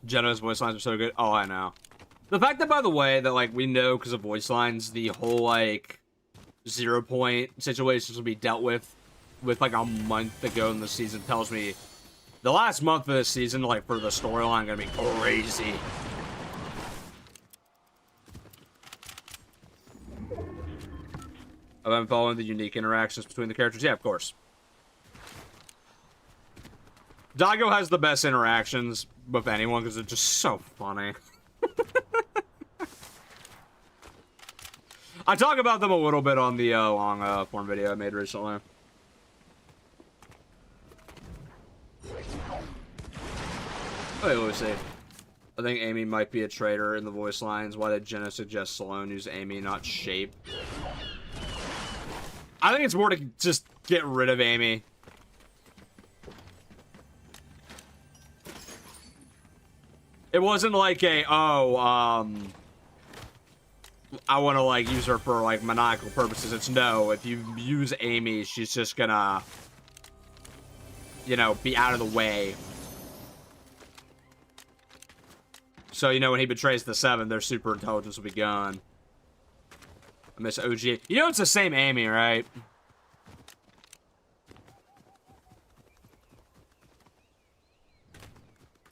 S1: Geno's voice lines are so good. Oh, I know. The fact that, by the way, that, like, we know because of voice lines, the whole, like, 0 point situations will be dealt with, like, a month ago in the season tells me the last month of this season, like, for the storyline, gonna be crazy. I'm following the unique interactions between the characters. Yeah, of course. Daigo has the best interactions with anyone because they're just so funny. I talk about them a little bit on the long form video I made recently. Wait, Lucy. I think Amy might be a traitor in the voice lines. Why did Jenna suggest Sloan use Amy, not Shape? I think it's more to just get rid of Amy. It wasn't like a, I want to, like, use her for, like, maniacal purposes. It's no, if you use Amy, she's just gonna, you know, be out of the way. So, you know, when he betrays the Seven, their super intelligence will be gone. I miss OG. You know it's the same Amy, right?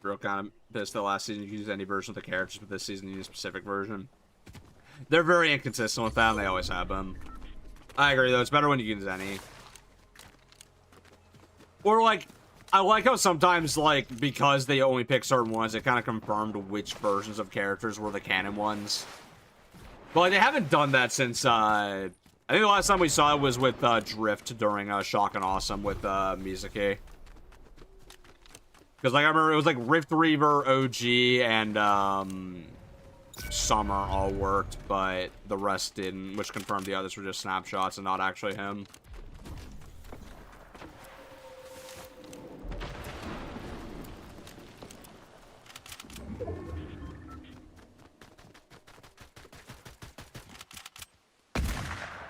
S1: Real kind of pissed that last season you could use any version of the characters, but this season you use a specific version. They're very inconsistent with that, and they always have been. I agree, though. It's better when you use any. Or, like, I like how sometimes, like, because they only pick certain ones, it kind of confirmed which versions of characters were the canon ones. But, like, they haven't done that since, I think the last time we saw it was with, Drift during, Shock and Awesome with, Mizuki. Because, like, I remember it was, like, Rift Reaver, OG, and, Summer all worked, but the rest didn't, which confirmed the others were just snapshots and not actually him.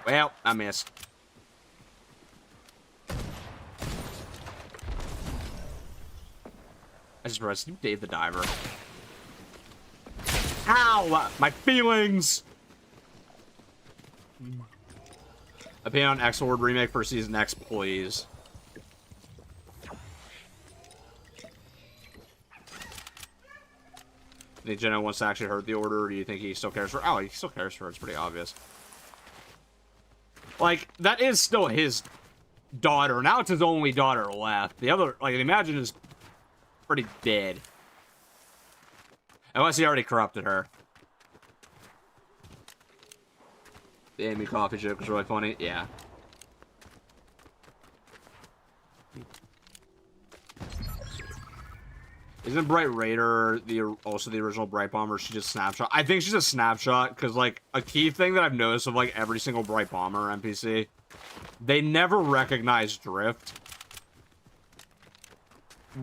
S1: Well, I missed. I just realized you Dave the Diver. Ow! My feelings! Opinion on X-Lord remake for Season X, please. Do you think Jenna wants to actually hurt the Order, or do you think he still cares for... Oh, he still cares for her. It's pretty obvious. Like, that is still his daughter. Now it's his only daughter left. The other, like, Imagine is pretty dead. Unless he already corrupted her. The Amy coffee joke was really funny. Yeah. Isn't Bright Raider also the original Bright Bomber? She's just Snapshot. I think she's a Snapshot because, like, a key thing that I've noticed of, like, every single Bright Bomber NPC, they never recognize Drift,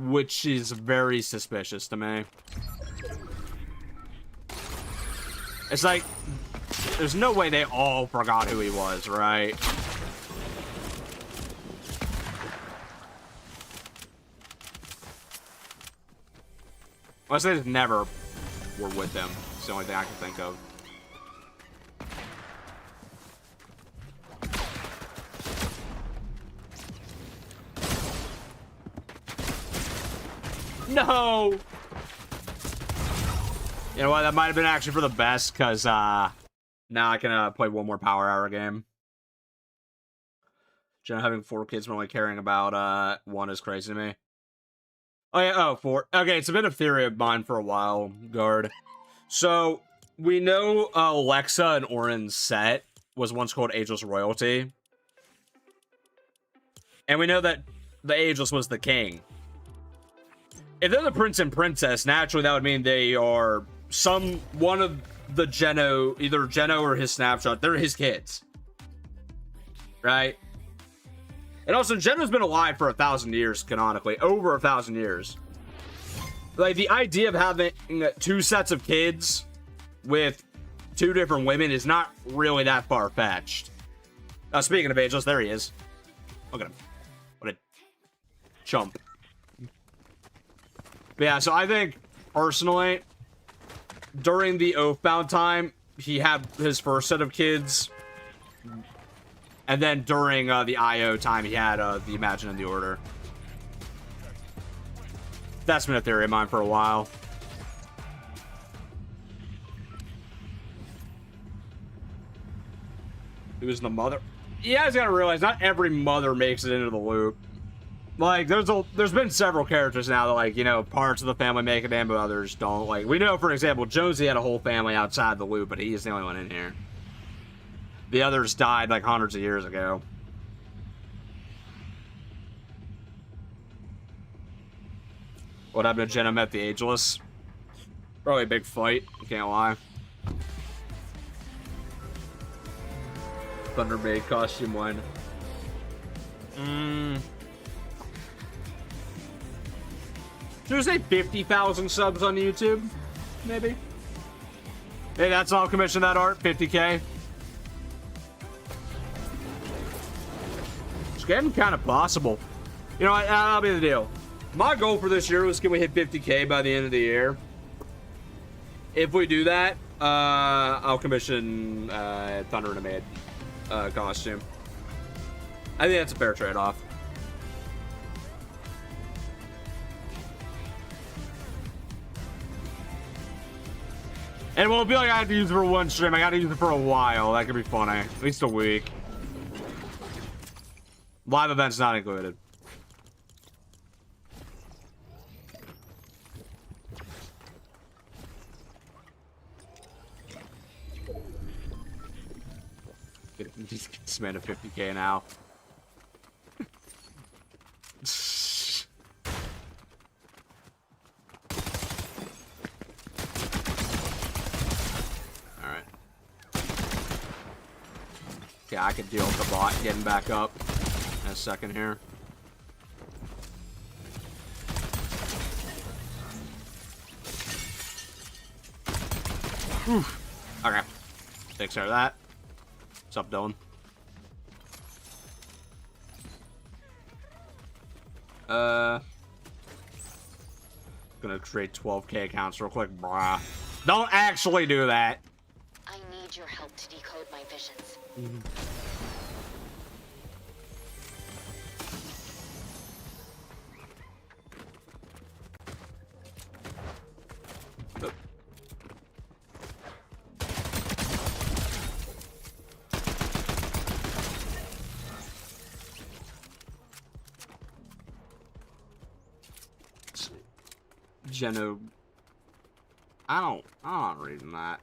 S1: which is very suspicious to me. It's like, there's no way they all forgot who he was, right? Unless they just never were with them. It's the only thing I can think of. No! You know what? That might have been actually for the best, because now I can play one more Power Hour game. Jenna having 4 kids but only caring about one is crazy to me. Oh, yeah, oh, 4. Okay, it's been a theory of mine for a while, Guard. So, we know Alexa and Orin's set was once called Ageless Royalty. And we know that the Ageless was the king. If they're the prince and princess, naturally that would mean they are one of the Geno, either Geno or his snapshot. They're his kids. Right? And also, Geno's been alive for 1,000 years, canonically. Over 1,000 years. Like, the idea of having 2 sets of kids with 2 different women is not really that far-fetched. Speaking of Ageless, there he is. Look at him. What a chump. But yeah, so I think, personally, during the Oathbound time, he had his first set of kids. And then during the IO time, he had the Imagine and the Order. That's been a theory of mine for a while. Who was the mother? You guys gotta realize, not every mother makes it into the loop. Like, there's been several characters now that, like, you know, parts of the family make it in, but others don't. Like, we know, for example, Jonesy had a whole family outside the loop, but he's the only one in here. The others died, like, hundreds of years ago. What happened to Jenna met the Ageless? Probably a big fight, can't lie. Thundermaid costume one. Should we say 50,000 subs on YouTube? Maybe? Hey, that's all commission that art, 50K. It's getting kind of possible. You know what, that'll be the deal. My goal for this year was, can we hit 50K by the end of the year? If we do that, I'll commission Thunder and a Maid costume. I think that's a fair trade-off. And it won't be like I have to use it for one stream. I gotta use it for a while. That could be funny. At least a week. Live events not included. Get this man to 50K now. Alright. Yeah, I could deal with the bot getting back up in a second here. Oof. Okay. Takes care of that. What's up, Dylan? Gonna create 12K accounts real quick, brah. Don't actually do that.
S2: I need your help to decode my visions.
S1: Geno. I'm not reading that.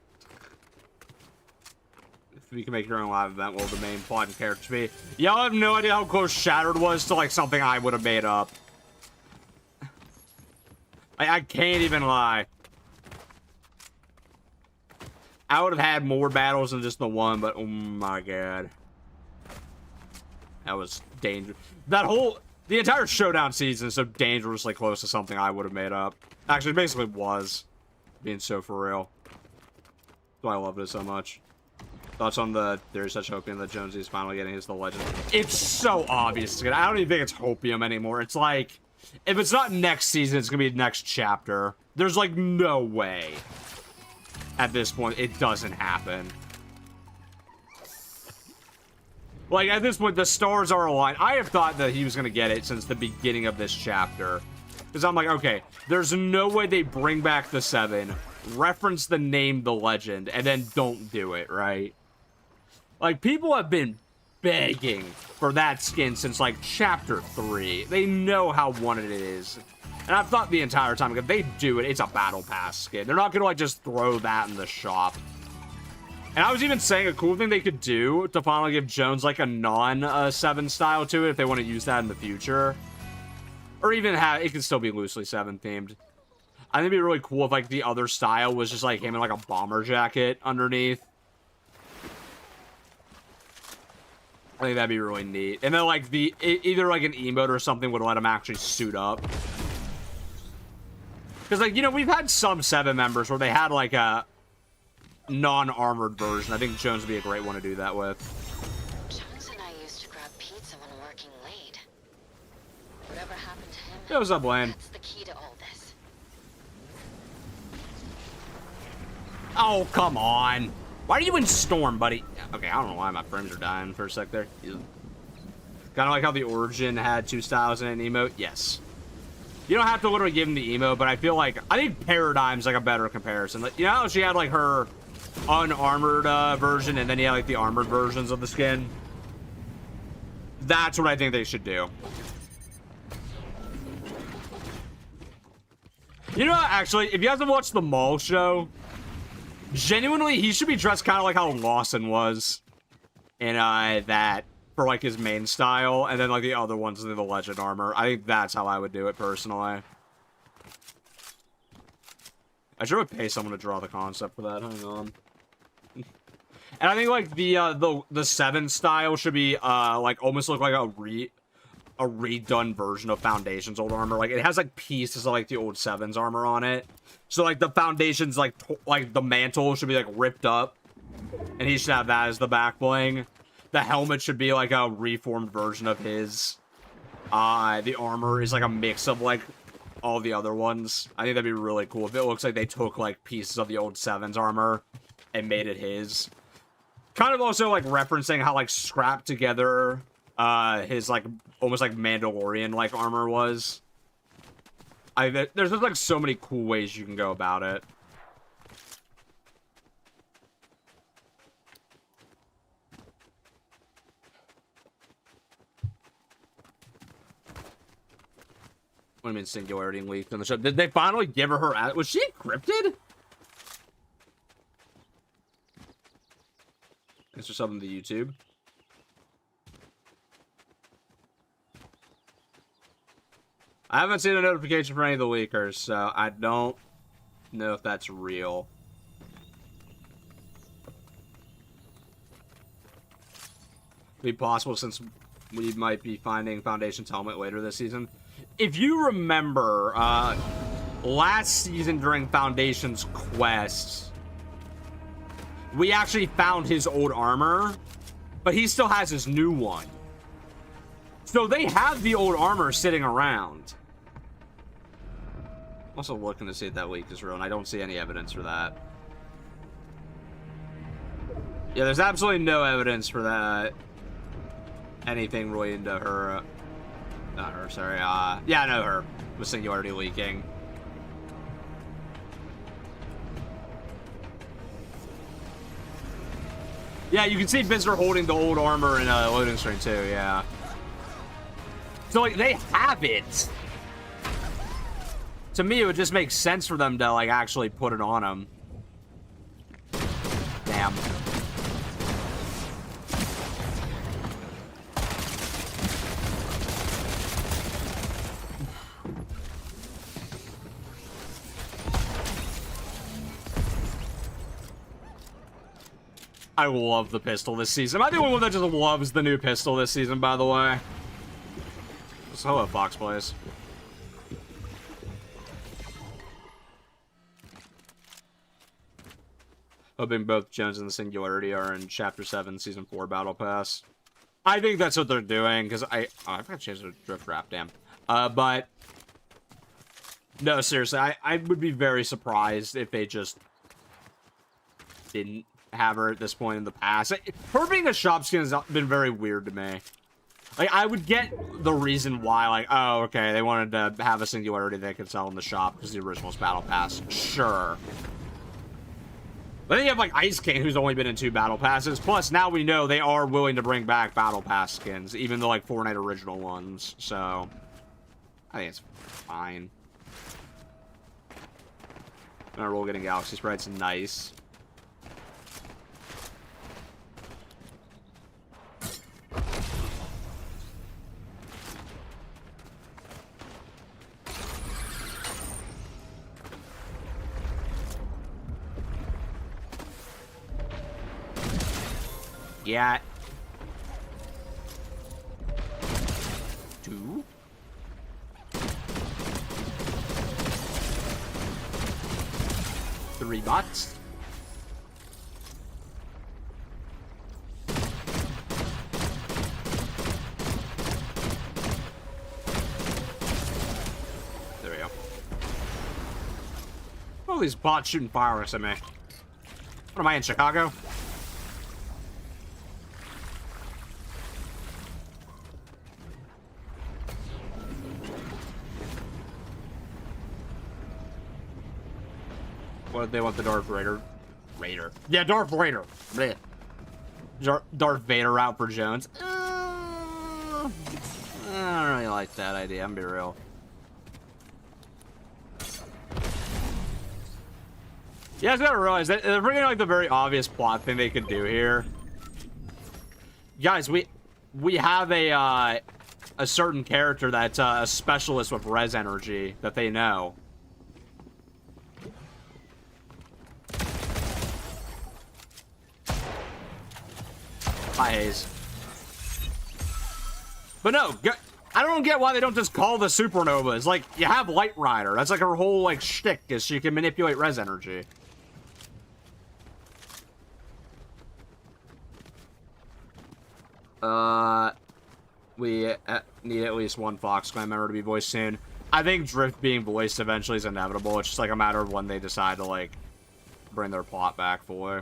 S1: If we can make your own live event, what will the main plot and characters be? Y'all have no idea how close Shattered was to like something I would have made up. I can't even lie. I would have had more battles than just the one, but oh my god. That was dangerous. The entire Showdown season is so dangerously close to something I would have made up. Actually, it basically was. Being so for real. That's why I loved it so much. Thoughts on the there's such hopium that Jonesy is finally getting his The Legend. It's so obvious. I don't even think it's hopium anymore. It's like, if it's not next season, it's going to be next chapter. There's like no way. At this point, it doesn't happen. Like, at this point, the stars are aligned. I have thought that he was going to get it since the beginning of this chapter. Because I'm like, okay, there's no way they bring back the 7, reference the name The Legend, and then don't do it, right? Like, people have been begging for that skin since, like, chapter 3. They know how wanted it is. And I've thought the entire time, if they do it, it's a battle pass skin. They're not going to, like, just throw that in the shop. And I was even saying a cool thing they could do to finally give Jones like a non-7 style to it if they want to use that in the future. Or even have it could still be loosely 7 themed. I think it'd be really cool if like the other style was just like him in like a bomber jacket underneath. I think that'd be really neat. And then like either like an emote or something would let him actually suit up. Because like, you know, we've had some 7 members where they had like a non-armored version. I think Jones would be a great one to do that with.
S2: Jones and I used to grab pizza when working late. Whatever happened to him,
S1: Hey, what's up, Blaine?
S2: that's the key to all this.
S1: Oh, come on. Why are you in Storm, buddy? Okay, I don't know why my frames are dying for a sec there. Kind of like how the Origin had 2 styles in an emote. Yes. You don't have to literally give him the emote, but I feel like, I think Paradigm's like a better comparison. Like, you know how she had like her unarmored version and then you had like the armored versions of the skin? That's what I think they should do. You know, actually, if you haven't watched the Mall show, genuinely, he should be dressed kind of like how Lawson was in that for like his main style, and then like the other ones in the Legend armor. I think that's how I would do it personally. I sure would pay someone to draw the concept for that. Hang on. And I think like the 7 style should be like almost look like a redone version of Foundation's old armor. Like it has like pieces of like the old 7's armor on it. So like the Foundation's like the mantle should be like ripped up, and he should have that as the back bling. The helmet should be like a reformed version of his. The armor is like a mix of like all the other ones. I think that'd be really cool if it looks like they took like pieces of the old 7's armor and made it his. Kind of also like referencing how like scrapped together his like almost like Mandalorian like armor was. There's just like so many cool ways you can go about it. What do you mean Singularity leaked on the show? Did they finally give her was she encrypted? Thanks for subbing to YouTube. I haven't seen a notification for any of the leakers, so I don't know if that's real. Be possible since we might be finding Foundation's helmet later this season. If you remember, last season during Foundation's quest, we actually found his old armor, but he still has his new one. So they have the old armor sitting around. I'm also looking to see if that leak is real, and I don't see any evidence for that. Yeah, there's absolutely no evidence for that. Anything related to her. Not her, sorry. Yeah, no, her. With Singularity leaking. Yeah, you can see Visitor holding the old armor in a loading screen too, yeah. So, like, they have it. To me, it would just make sense for them to, like, actually put it on him. Damn. I love the pistol this season. Am I the only one that just loves the new pistol this season, by the way? So hello, Fox Plays. Hoping both Jones and the Singularity are in Chapter 7, Season 4 Battle Pass. I think that's what they're doing, because I forgot to change the drift wrap, damn. But... no, seriously, I would be very surprised if they just didn't have her at this point in the past. Her being a shop skin has been very weird to me. Like, I would get the reason why, like, oh, okay, they wanted to have a Singularity they could sell in the shop because the original's Battle Pass. Sure. But then you have, like, Ice King, who's only been in 2 Battle Passes. Plus, now we know they are willing to bring back Battle Pass skins, even the, like, Fortnite original ones. So, I think it's fine. Our roll getting Galaxy Sprites, nice. Yeah. 2. Three bots. There we go. All these bots shooting fireworks at me. What am I in, Chicago? What did they want the Darth Raider? Yeah, Darth Raider. Blech. Darth Vader out for Jones. I don't really like that idea, I'm gonna be real. You guys gotta realize that they're bringing like the very obvious plot thing they could do here. Guys, we have a certain character that's a specialist with res energy that they know. Hi, Hayes. But no, I don't get why they don't just call the supernovas. Like, you have Light Rider. That's like her whole, like, shtick is she can manipulate res energy. We need at least one Fox Clan member to be voiced soon. I think Drift being voiced eventually is inevitable. It's just like a matter of when they decide to, like, bring their plot back fully.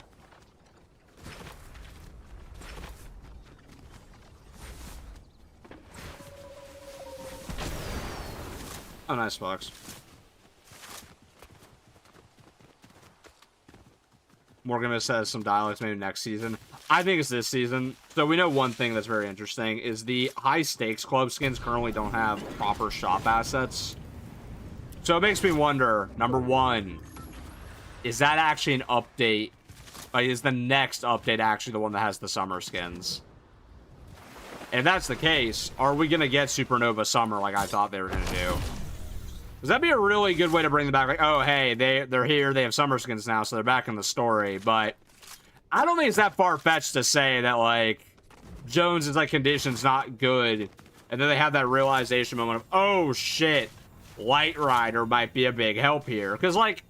S1: Oh, nice, Fox. Morgan says some dialects maybe next season. I think it's this season. So we know one thing that's very interesting is the high stakes club skins currently don't have proper shop assets. So it makes me wonder, number one, is that actually an update? Like, is the next update actually the one that has the summer skins? And if that's the case, are we going to get Supernova Summer like I thought they were going to do? Because that'd be a really good way to bring them back. Like, oh, hey, they're here. They have summer skins now, so they're back in the story. But I don't think it's that far-fetched to say that, like, Jones is, like, conditions not good. And then they have that realization moment of, oh, shit, Light Rider might be a big help here. Because, like,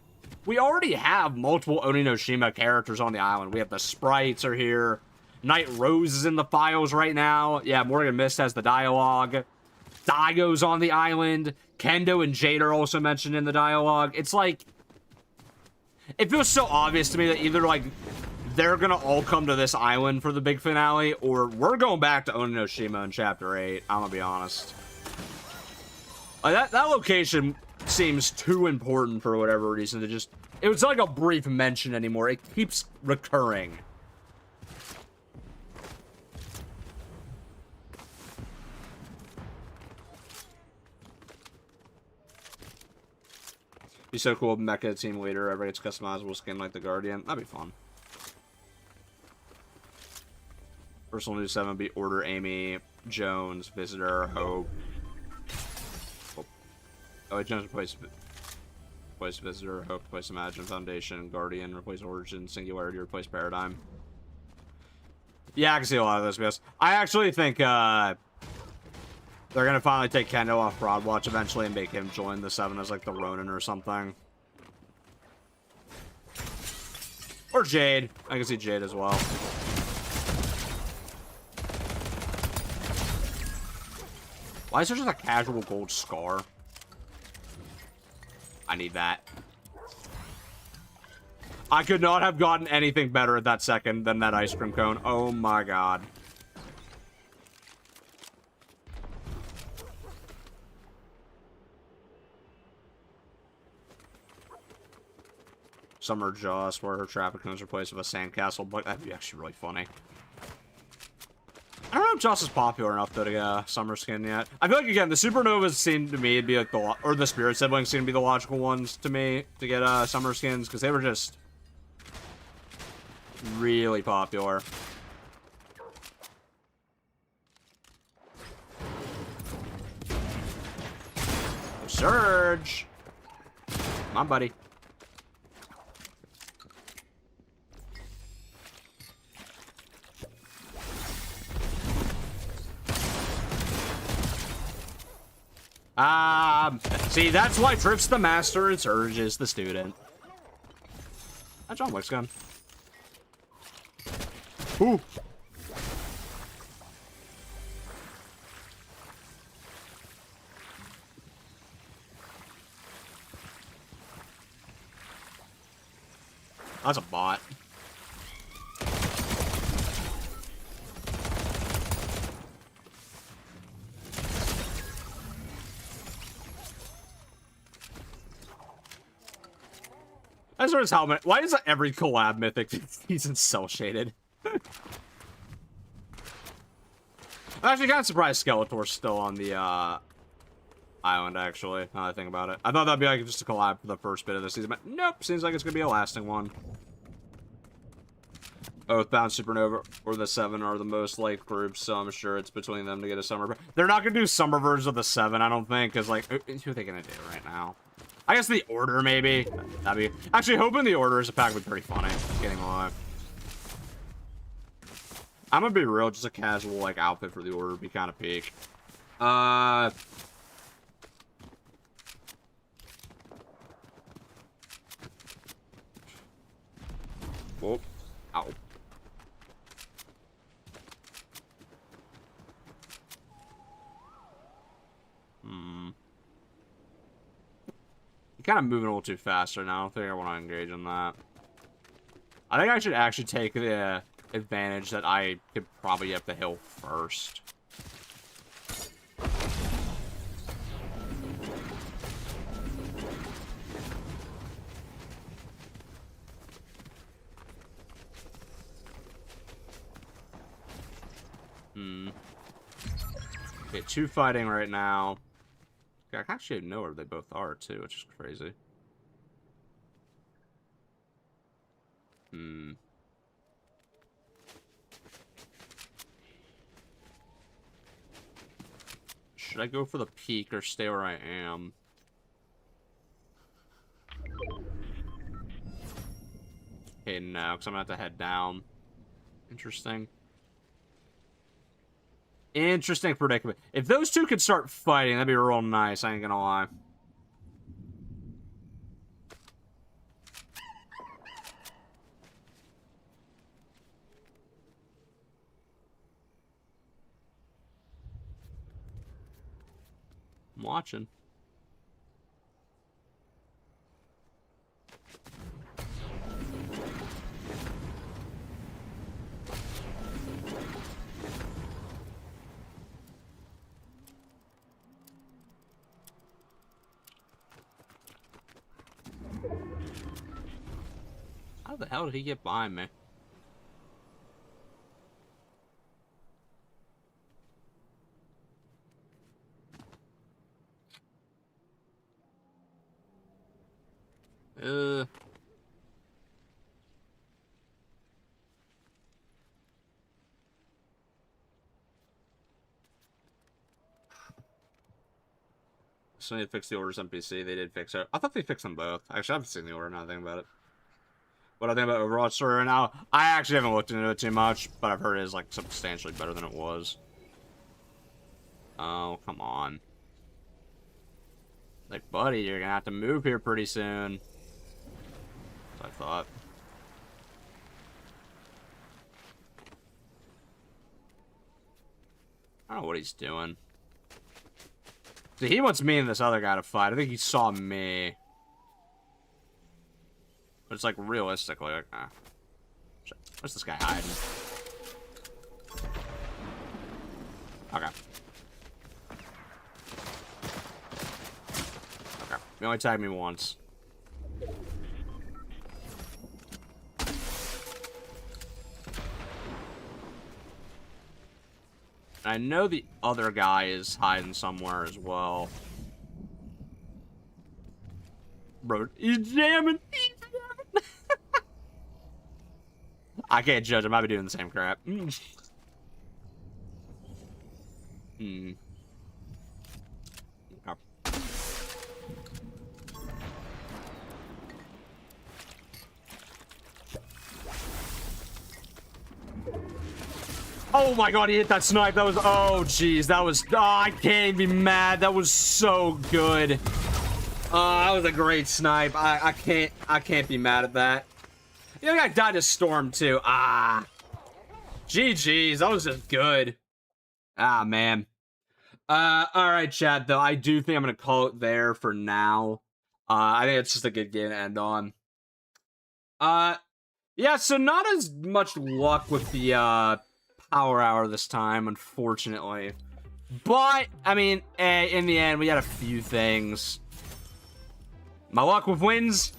S1: we already have multiple Oninoshima characters on the island. We have the Sprites are here. Night Rose is in the files right now. Yeah, Morgan Mist has the dialogue. Daigo's on the island. Kendo and Jade are also mentioned in the dialogue. It's like, it feels so obvious to me that either, like, they're gonna all come to this island for the big finale, or we're going back to Oninoshima in Chapter 8. I'm gonna be honest. Like, that location seems too important for whatever reason to just... It was like a brief mention anymore. It keeps recurring. Be so cool, Mecha team leader, everybody gets customizable skin like the Guardian. That'd be fun. Personal News 7 would be Order, Amy, Jones, Visitor, Hope. Oh, Jones replace Visitor, Hope replace Imagine, Foundation, Guardian, replace Origin, Singularity, replace Paradigm. Yeah, I can see a lot of those, yes. I actually think, they're gonna finally take Kendo off Broad Watch eventually and make him join the 7 as like the Ronin or something. Or Jade. I can see Jade as well. Why is there just a casual gold scar? I need that. I could not have gotten anything better at that second than that ice cream cone. Oh my god. Summer Joss, where her traffic cones replaced with a sandcastle, but that'd be actually really funny. I don't know if Joss is popular enough though to get a summer skin yet. I feel like, again, the Supernovas seem to me to be like or the Spirit siblings seem to be the logical ones to me to get summer skins, because they were just really popular. Surge! Come on, buddy. See, that's why Tripp's the master and Surge is the student. That John Wick's gun. Ooh. That's a bot. That's his helmet. Why is every collab mythic he's in cell shaded? I'm actually kind of surprised Skeletor's still on the island, actually, now that I think about it. I thought that'd be like just a collab for the first bit of the season, but nope, seems like it's gonna be a lasting one. Oathbound, Supernova, or the 7 are the most liked groups, so I'm sure it's between them to get a summer. They're not gonna do summer versions of the 7, I don't think, because, like, who are they gonna do right now? I guess the Order, maybe. That'd be... Actually, hoping the Order is a pack would be pretty funny. Getting alive. I'm gonna be real, just a casual, like, outfit for the Order would be kind of peak. Whoop. Ow. Kind of moving a little too fast right now. I don't think I want to engage in that. I think I should actually take the advantage that I could probably up the hill first. Okay, 2 fighting right now. I actually know where they both are, too, which is crazy. Should I go for the peak or stay where I am? Okay, no, because I'm going to have to head down. Interesting. Interesting predicament. If those two could start fighting, that'd be real nice, I ain't gonna lie. I'm watching. How the hell did he get by me? So they fixed the Order's NPC. They did fix it. I thought they fixed them both. Actually, I haven't seen the Order, now I think about it. What I think about Overwatch story right now, I actually haven't looked into it too much, but I've heard it is, like, substantially better than it was. Oh, come on. Like, buddy, you're gonna have to move here pretty soon. That's what I thought. I don't know what he's doing. See, he wants me and this other guy to fight. I think he saw me. But it's like realistically, like, where's this guy hiding? Okay. Okay. He only tagged me once. I know the other guy is hiding somewhere as well. Bro, he's jamming. He's jamming. I can't judge. I might be doing the same crap. Okay. Oh my god, he hit that snipe. That was, oh jeez, that was, oh, I can't be mad. That was so good. That was a great snipe. I can't be mad at that. You know, I died to Storm too. GG's, that was just good. Man. All right, chat, though. I do think I'm going to call it there for now. I think it's just a good game to end on. Yeah, so not as much luck with the, Power Hour this time, unfortunately. But, I mean, in the end, we got a few things. My luck with wins,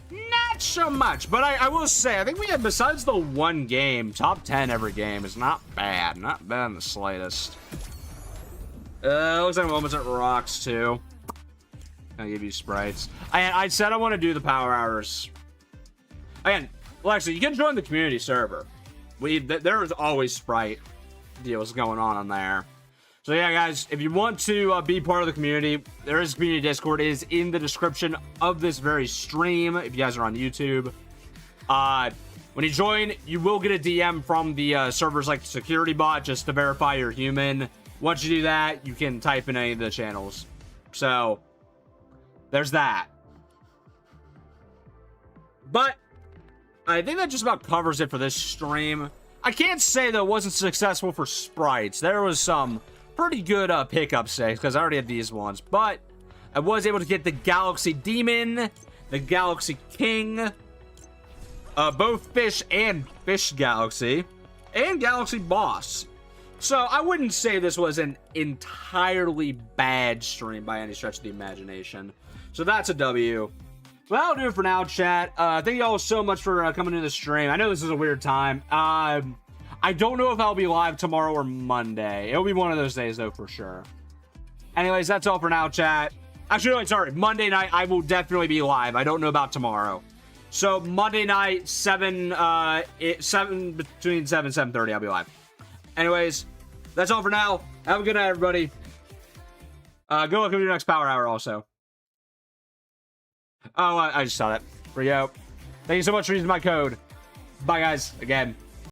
S1: not so much. But I will say, I think we have, besides the one game, top 10 every game is not bad. Not bad in the slightest. Looks like Moments at Rocks, too. I'll give you sprites. I said I want to do the Power Hours. Again, well, actually, you can join the community server. There is always Sprite deals going on there. So yeah, guys, if you want to be part of the community, there is a community Discord. It is in the description of this very stream. If you guys are on YouTube, when you join, you will get a DM from the server's like security bot just to verify you're human. Once you do that, you can type in any of the channels. So there's that. But I think that just about covers it for this stream. I can't say that it wasn't successful for sprites. There was some pretty good pickup stakes because I already had these ones. But I was able to get the Galaxy Demon, the Galaxy King, both Fish and Fish Galaxy, and Galaxy Boss. So I wouldn't say this was an entirely bad stream by any stretch of the imagination. So that's a W. Well, that'll do it for now, chat. Thank you all so much for coming to the stream. I know this is a weird time. I don't know if I'll be live tomorrow or Monday. It'll be one of those days, though, for sure. Anyways, that's all for now, chat. Actually, no, sorry. Monday night, I will definitely be live. I don't know about tomorrow. So, Monday night, between 7 and 7:30, I'll be live. Anyways, that's all for now. Have a good night, everybody. Good luck with your next Power Hour, also. Oh, I just saw that. For you. Thank you so much for using my code. Bye, guys. Again.